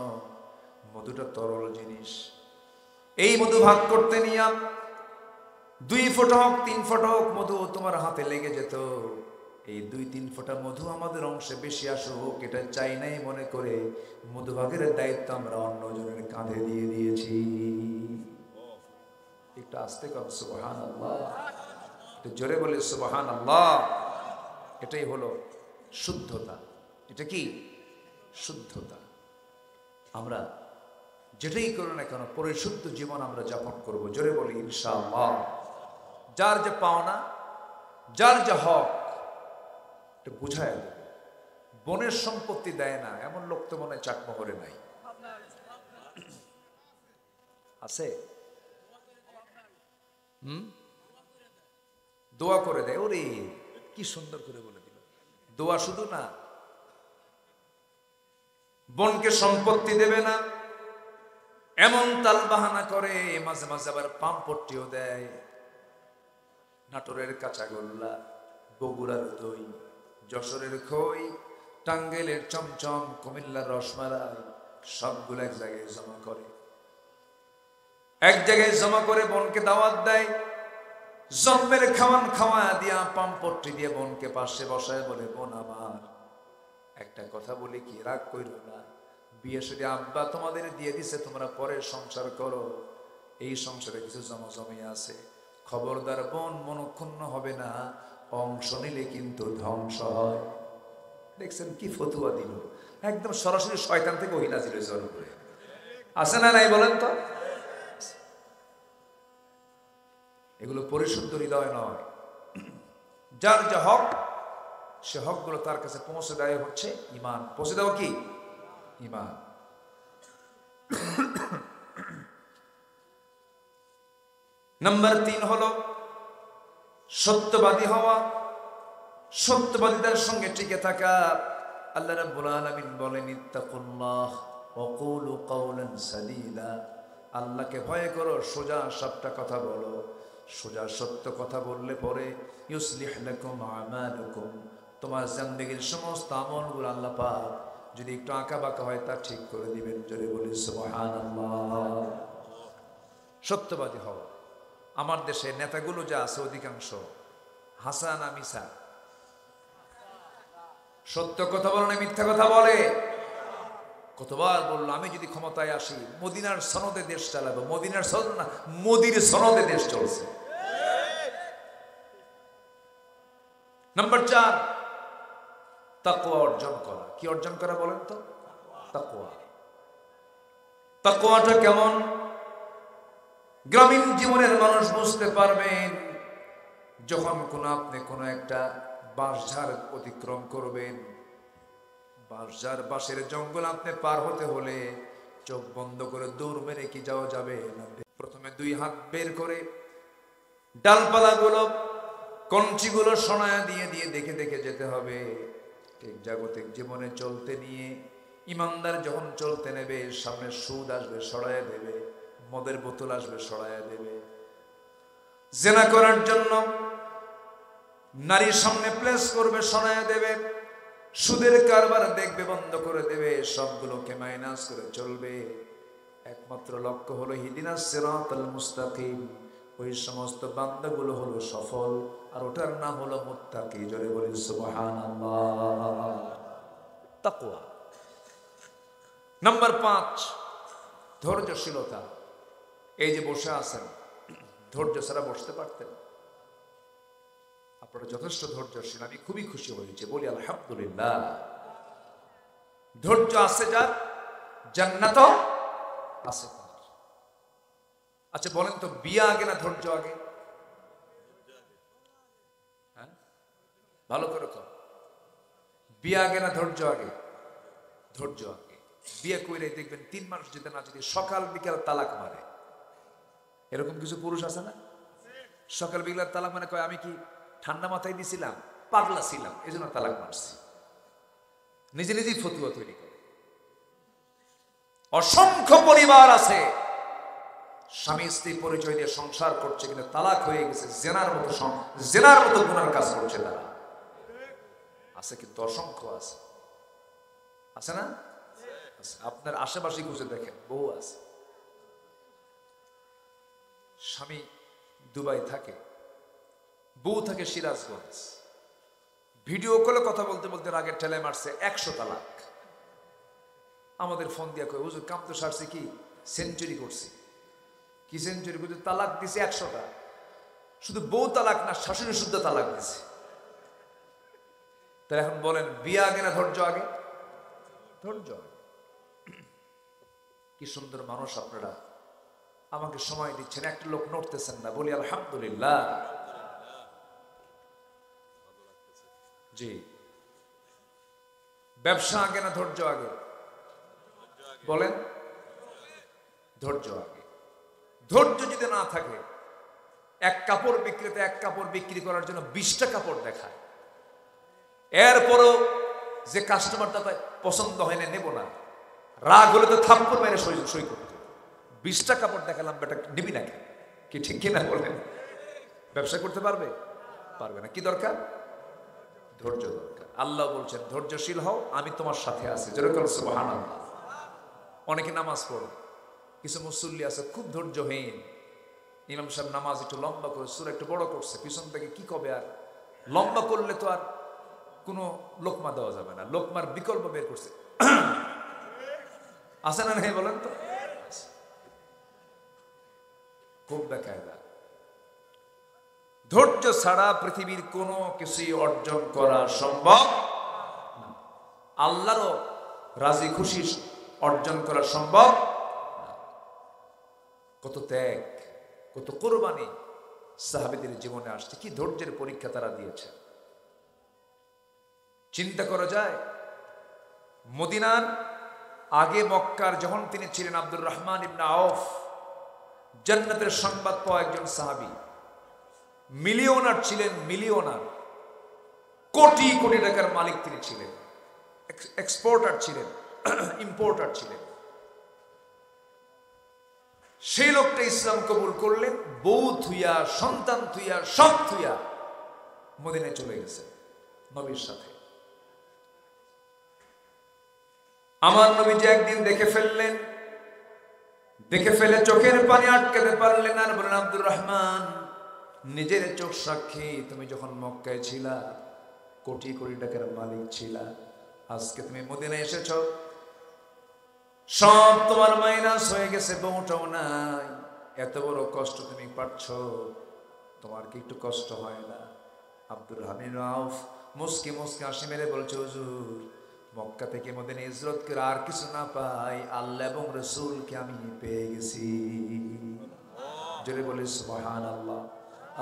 মধুটা তরল জিনিস, এই মধু ভাগ করতে নিয়ে 2 ফোঁটা হোক 3 ফোঁটা হোক মধু তোমার হাতে লেগে যেত, এই 2-3 ফোঁটা মধু আমাদের অংশে বেশি আসুক এটা চাই নাই মনে করে মধুভাগের দায়িত্ব আমরা অন্যজনের কাঁধে দিয়ে দিয়েছি। একটু আস্তে কর সুবহানাল্লাহ, একটু জোরে বলে সুবহানাল্লাহ। এটাই হলো শুদ্ধতা। এটা কি শুদ্ধতা? আমরা যেটাই করি না কেন পরিশুদ্ধ জীবন আমরা যাপন করব। জোরে বলি ইনশাআল্লাহ। যার যে পাওনা, যার যে হক, এটা বুঝায় দেবে। বনের সম্পত্তি দেয় না এমন লোক তো মনে হয় চাকমোহরে নাই, আছে? দোয়া করে দেয়। ওরে কি সুন্দর করে বলে দিল, দোয়া শুধু না, বনকে সম্পত্তি দেবে না এমন তাল বাহানা করে, মাঝে মাঝে আবার পাম্পট্টিও দেয়। নাটোরের কাঁচাগোল্লা, বগুড়ার দই, যশোরের খই, টাঙ্গাইলের চমচম, কুমিল্লার রসমালাই, সবগুলো এক জায়গায় জমা করে। এক জায়গায় জমা করে বোনকে দাওয়াত দেয়, জম্মের খাওয়ান খাওয়া দিয়া পাম্পট্টি দিয়ে বোনকে পাশে বসায় বলে, বোন আমার একটা কথা বলি কি, রাগ কইরো না, বিয়ে শুধু আব্বা তোমাদের দিয়ে দিছে, তোমরা পরে সংসার করো, এই সংসারে কিছু জমজমি আছে, খবরদার বোন মনক্ষুণ্ণ হবে না, অংশ নিলে কিন্তু ধ্বংস হয়। দেখছেন কি ফতুয়া দিল, একদম সরাসরি শয়তান থেকে ওহী নাযিল হয়েছে ওর উপরে। আছে না নাই বলেন তো? এগুলো পরিশুদ্ধ হৃদয় নয়। যার যে হক, সে হকগুলো তার কাছে পৌঁছে দেয় হচ্ছে ঈমান। পৌঁছে দেওয়া কি? ঈমান। নাম্বার 3 হলো সত্যবাদী হওয়া, সত্যবাদীদের সঙ্গে টিকে থাকা। আল্লাহ রাব্বুল আলামিন বলেন ইত্তাকুল্লাহ ওয়া কুলু কাওলান সাদীদা, আল্লাহকে ভয় করো, সোজা সাপটা কথা বলো। সোজা সত্য কথা বললে পরে ইউসলিহ লাকুম আমালুকুম, তোমার জিন্দেগীর সমস্ত আমলগুলো আল্লাহ পাক যদি একটু আঁকা বাঁকা হয় তা ঠিক করে দিবেন। জোরে বলি সুবহানাল্লাহ। সত্যবাদী হও। আমার দেশে নেতাগুলো যা আছে অধিকাংশ হাসান মিছা, সত্য কথা বলে না মিথ্যা কথা বলে। কতবার বললো আমি যদি ক্ষমতায় আসি মদিনার সনদে দেশ চালাবো। মদিনার সনদ না, মোদির সনদে দেশ চলছে। নাম্বার 4, তাকওয়া অর্জন করা। কি অর্জন করা বলেন তো? তাকওয়া। তাকওয়াটা কেমন? গ্রামীণ জীবনের মানুষ বুঝতে পারবেন যখন আপনি কোনো একটা বাঁশঝাড় অতিক্রম করবেন, বাঁশের জঙ্গল আপনি পার হতে হলে চোখ বন্ধ করে দৌড় মেরে কি যাওয়া যাবে না? প্রথমে 2 হাত বের করে ডালপালাগুলো কঞ্চিগুলো শোনায়া দিয়ে দিয়ে দেখে দেখে যেতে হবে। ঠিক জাগতিক জীবনে চলতে নিয়ে ইমানদার যখন চলতে নেবে, সামনে সুদ আসবে সরাইয়া দেবে, মদের বোতল আসবে সরাইয়া দেবে, জেনা করার জন্য নারীর সামনে প্লেস করবে সরাইয়া দেবে, সুদের কারবার দেখবে বন্ধ করে দেবে, সবগুলোকে মাইনাস করে চলবে। একমাত্র লক্ষ্য হলো ইহদিনাস সিরাতাল মুস্তাকিম। ওই সমস্ত বান্দাগুলো হলো সফল, আর ওটার নাম হলো মুত্তাকি। জোরে বলি সুবহানাল্লাহ। তাকওয়া। নাম্বার 5, ধৈর্যশীলতা। এই যে বসে আছেন, ধৈর্য ছাড়া বসতে পারতেন? আপনারা যথেষ্ট ধৈর্যশীল, আমি খুবই খুশি হয়েছি, বলি আলহামদুলিল্লাহ। ধৈর্য আছে যার, জান্নাত আছে তার। আচ্ছা বলেন তো, বিয়ে আগে না ধৈর্য আগে? হ্যাঁ, ভালো করে কর। বিয়ে আগে না ধৈর্য আগে? ধৈর্য আগে। বিয়ে কইলে দেখবেন 3 মাস যেতে না যেতে সকাল বিকাল তালাক মারে। এরকম কিছু পুরুষ আছে না? সকাল বিকাল তালাক মানে কয় আমি কি ঠান্ডা মাথায় দিছিলাম, পাগলা ছিলাম, এই জন্য তালাক মারছি। নিজে নিজেই ফতুয়া তৈরি করে। অসংখ্য পরিবার আছে স্বামী স্ত্রী পরিচয় দিয়ে সংসার করছে, কিন্তু তালাক হয়ে গেছে, জেনার মতো গুনার কাজ করছে তারা। আছে কিন্তু অসংখ্য আছে, আছে না? আপনার আশেপাশে খুঁজে দেখেন, বহু আছে। স্বামী দুবাই থাকে, বউ থাকে সিরাজগঞ্জ, ভিডিও কলে কথা বলতে বলতে রাগের ঠেলে মারছে 100 তালাক। আমাদের ফোন দিয়া কই, হুজুর কাম তো সারছে, কি সেঞ্চুরি করছি। কি সেঞ্চুরি করছে? তালাক দিছে 100টা। শুধু বউ তালাক না, শাশুড়ি শুদ্ধ তালাক দিছে। তাই এখন বলেন, বিয়ে আগে না ধৈর্য আগে? ধৈর্য আগে। কি সুন্দর মানুষ আপনারা, আমাকে সময় দিচ্ছেন, একটা লোক নড়তেছেন না, বলি আলহামদুলিল্লাহ। জি, ব্যবসা আগে না ধৈর্য আগে? বলেন, ধৈর্য আগে। ধৈর্য যদি না থাকে, এক কাপড় বিক্রেতা এক কাপড় বিক্রি করার জন্য 20টা কাপড় দেখায়, এরপরও যে কাস্টমারটা পছন্দ হয় না, নেব না, রাগ হলে তো থাপ্পড় মেরে সই করতে। 20টা কাপড় দেখালাম, বেটা নিবি না কি? ঠিক কিনা বলেন? ব্যবসা করতে পারবে? পারবে না। কি দরকার? ধৈর্য দরকার। আল্লাহ বলছেন ধৈর্যশীল হও, আমি তোমার সাথে আছি। যেরকম সুবহানাল্লাহ। অনেকে নামাজ পড়ে, কিছু মুসল্লি আছে খুব ধৈর্যহীন। ইমাম সাহেব নামাজ একটু লম্বা করে, সূরা একটু বড় করছে, পিছন থেকে কি কবে, আর লম্বা করলে তো আর কোনো লোকমা দেওয়া যাবে না, লোকমার বিকল্প বের করছে। আছে না নেই বলেন তো? খুব বেকায়দা। ধৈর্য ছাড়া পৃথিবীর কোনো কিছুই অর্জন করা সম্ভব না। আল্লাহরও রাজি খুশি অর্জন করা সম্ভব না। কত ত্যাগ, কত কোরবানি সাহাবীদের জীবনে আসছে, কি ধৈর্যের পরীক্ষা তারা দিয়েছে। চিন্তা করা যায়, মদিনার আগে মক্কার যখন তিনি ছিলেন আব্দুর রহমান ইবনে আউফ, জান্নাতের সংবাদ পাওয়া একজন সাহাবী, মিলিয়নার ছিলেন, মিলিয়নার, কোটি কোটি টাকার মালিক তিনি ছিলেন। এক্সপোর্টার ছিলেন, ইম্পোর্টার ছিলেন। সেই লোকটা ইসলাম কবুল করলেন, বউ থুইয়া, সন্তান থুইয়া, সব থুইয়া মদিনায় চলে গেছে নবীর সাথে। আমার নবীজি একদিন দেখে ফেললেন, দেখে ফেলে চোখের পানি আটকাতে পারলেন আর বলেন, আব্দুর রহমান, নিজের চোখ সাক্ষী, তুমি যখন মক্কায় ছিলা কোটি কোটি টাকার মালিক ছিলা, আজকে তুমি মদিনায় এসেছ, সব তোমার মাইনাস হয়ে গেছে, বউটাও নাই, এত বড় কষ্ট তুমি পাচ্ছ, তোমার কি একটু কষ্ট হয় না? আব্দুর রহমান আউফ মুস্কি মুস্কি হাসি মেরে বলছে, হুজুর, মক্কা থেকে মদিনা হিজরত করে আর কিছু না পাই, আল্লাহ এবং রাসূলকে আমি পেয়ে গেছি। জোরে বলি সুবহানাল্লাহ,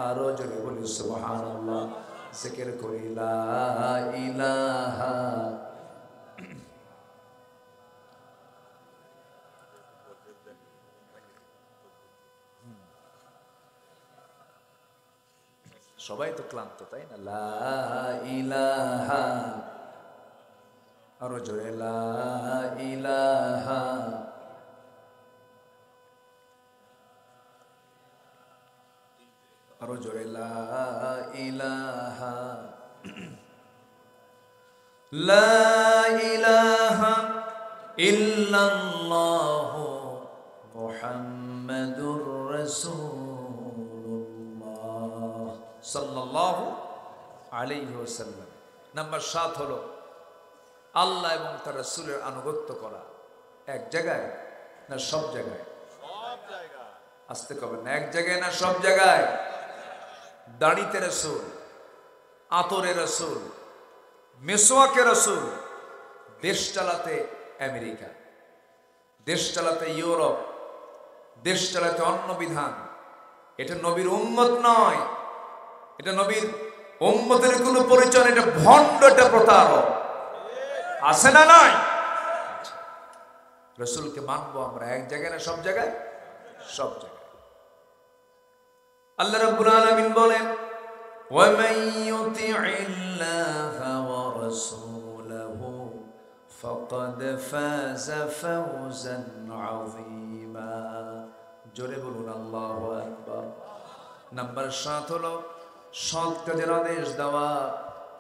আরো জোরে বলি সুবহানাল্লাহ। জিকির করি লা ইলাহা। সবাই তো ক্লান্ত, তাই না? লা ইলাহা, আরো জোরে লা ইলাহা, আরো জোরে লা ইলাহা, লা ইলাহা ইল্লাল্লাহু মুহাম্মাদুর রাসূলুল্লাহ সাল্লাল্লাহু আলাইহি ওয়াসাল্লাম। নাম্বার 7 হলো আল্লাহ এবং তার রাসূলের আনুগত্য করা। এক জায়গায় না সব জায়গায়? আসতে কবে না, এক জায়গায় না সব জায়গায়? দাড়িতে রাসূল, আতরে রাসূল, মেসওয়াকে রাসূল, দেশ চালাতে আমেরিকা, দেশ চালাতে ইউরোপ, দেশ চালাতে অন্য বিধান। এটা নবীর উম্মত নয়, এটা নবীর উম্মতের কোনো পরিচয়, এটা ভণ্ড, এটা প্রতারক। আছে না নাই? রাসূলকে মানবো আমরা এক জায়গায় না সব জায়গায়? সব জায়গায়। আল্লাহ রাব্বুল আলামিন বলেন, ওয়া মান ইউতি'ইল্লাহা ওয়া রাসূলাহু ফাকাদ ফাযা ফাওজান আযীমা। জোরে বলুন আল্লাহু আকবার। নাম্বার 7 হলো সৎ কাজের আদেশ দেওয়া,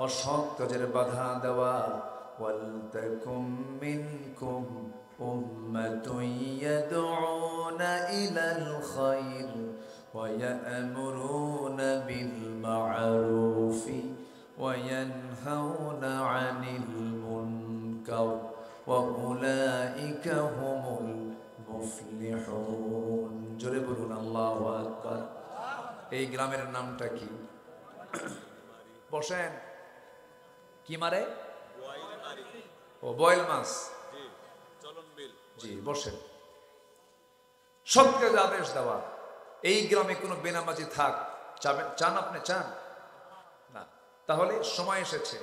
অসৎ কাজের বাধা দেওয়া। ওয়ালতাকুম মিনকুম উম্মাতুন ইয়াদউনা ইলাল খায়র ওয়া ইয়া'মুরুনা বিল মা'রুফি ওয়া ইয়ানহাউনা আনিল মুনকার ওয়া উলাইকা হুমুল মুফলিহুন। জোরে বলুন আল্লাহু আকবার। এই গ্রামের নামটা কি? বসেন। কি মারে? ও বয়েল মাছ। জি বসেন। সৎ কাজে আদেশ দেওয়া। এই গ্রামে কোনো বেনামাজি থাক, চান আপনি? চান না? তাহলে সময় এসেছে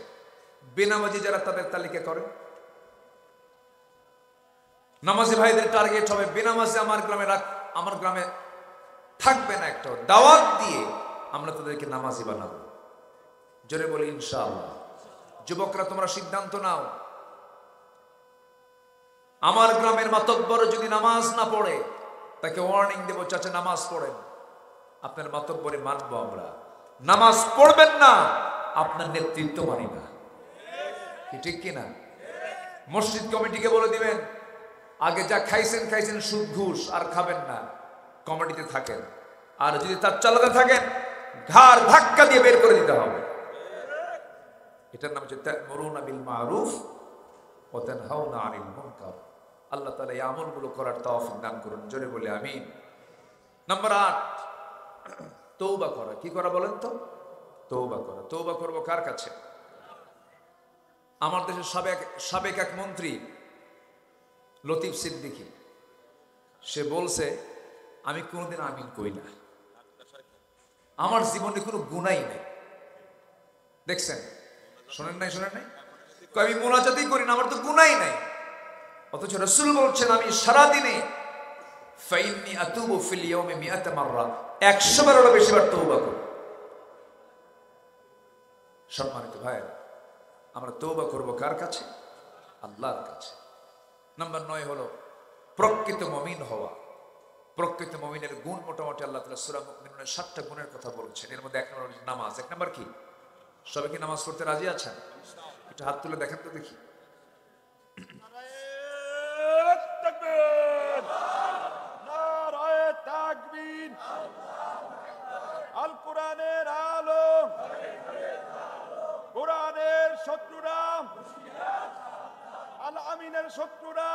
বেনামাজি যারা তাদের তালিকা করে। নামাজি ভাইদের টার্গেট হবে বেনামাজি আমার গ্রামে থাকবে না, একটা দাওয়াত দিয়ে আমরা তাদেরকে নামাজি বানাবো। জোরে বলি ইনশাআল্লাহ। যুবকরা তোমরা সিদ্ধান্ত নাও, আমার গ্রামের মাতব্বর যদি নামাজ না পড়ে তাকে ওয়ার্নিং দেব, চাচা নামাজ পড়েন, আপনার মাতব্বরে মানবো আমরা। নামাজ পড়বেন না, আপনার নেতৃত্ব মানি না। কি ঠিক কিনা? মসজিদ কমিটিকে বলে দিবেন, আগে যা খাইছেন সুদ ঘুষ আর খাবেন না, কমিটিতে থাকেন। আর যদি তার চালাতে থাকেন ঘাড় ধাক্কা দিয়ে বের করে দিতে হবে। এটার নাম হচ্ছে তা'মুরুনা বিল মা'রুফ ওয়া তানহাউনা আনিল মুনকার। আল্লাহ তাআলা এই আমলগুলো করার তৌফিক দান করুন। জোরে বলে আমিন। নাম্বার 8 তওবা করা। কি করা বলেন তো? তওবা করা। তওবা করব কার কাছে? আমার দেশের সাবেক এক মন্ত্রী লতিফ সিদ্দিকী, সে বলছে আমি কোনোদিন আমিন কই না, আমার জীবনে কোনো গুনাহই নেই। দেখছেন? শোনেন নাই? আমি মুনাজাতই করি না, আমার তো গুনাহই নাই। অথচ রাসূল বলছেন আমি সারাদিনে ফাইন্নী আতুবু ফিল ইয়াউমি মিআতা মাররা, 100 বারেরও বেশিবার তওবা করি। সম্মানিত ভাই, আমরা তওবা করব কার কাছে? আল্লাহর কাছে। নাম্বার 9 হলো প্রকৃত মুমিন হওয়া। প্রকৃত মুমিনের গুণ মোটামুটি আল্লাহ তাআলা সূরা মুমিনুনের 7টা গুণের কথা বলেছেন। এর মধ্যে 1 নম্বর নামাজ। 1 নম্বর কি? সবাই কি নামাজ পড়তে রাজি আছেন? একটু হাত তুলে দেখেন তো দেখি। তাকবীর, নারায়ে তাকবীর, আল কোরআনের আলো, কোরআনের শত্রুরা, আল আমিনের শত্রুরা,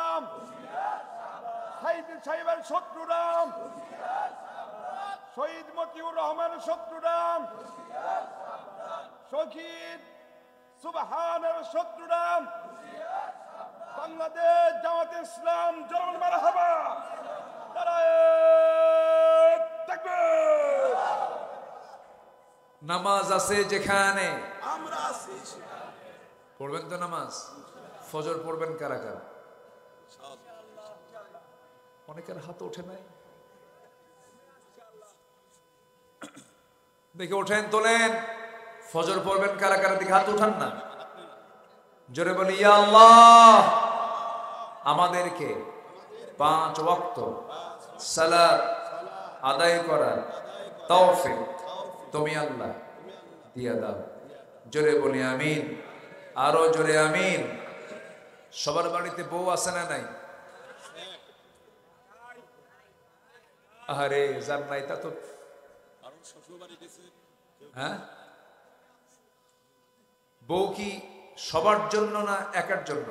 সাইদ সাহেবের শত্রুরা, শহীদ মতিউর রহমানের শত্রুরা, শহীদ সুবহানের শত্রুরা, বাংলাদেশ জামাতে ইসলাম জনগণ মারহাবা, নারায়ে তাকবীর। নামাজ আছে যেখানে আমরা আছি পড়বেন তো নামাজ। ফজর পড়বেন কারা কারা? অনেকের হাত ওঠে নাই, দেখে ওঠেন, তোলেন। ফজর পড়বেন কারা কারা? দিকে হাত উঠান না, জোরে বলি ইয়া আল্লাহ। আমাদেরকে 5 ওয়াক্ত সালাত আদায় করার তৌফিক তুমি আল্লাহ দিয়া দাও। জোরে বলি আমিন, আরো জোরে আমিন। সবার বাড়িতে বউ আছে না নাই? আরে যার নাই তা তো, হ্যাঁ? বউ কি সবার জন্য না একার জন্য?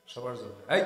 সবার জন্য। এই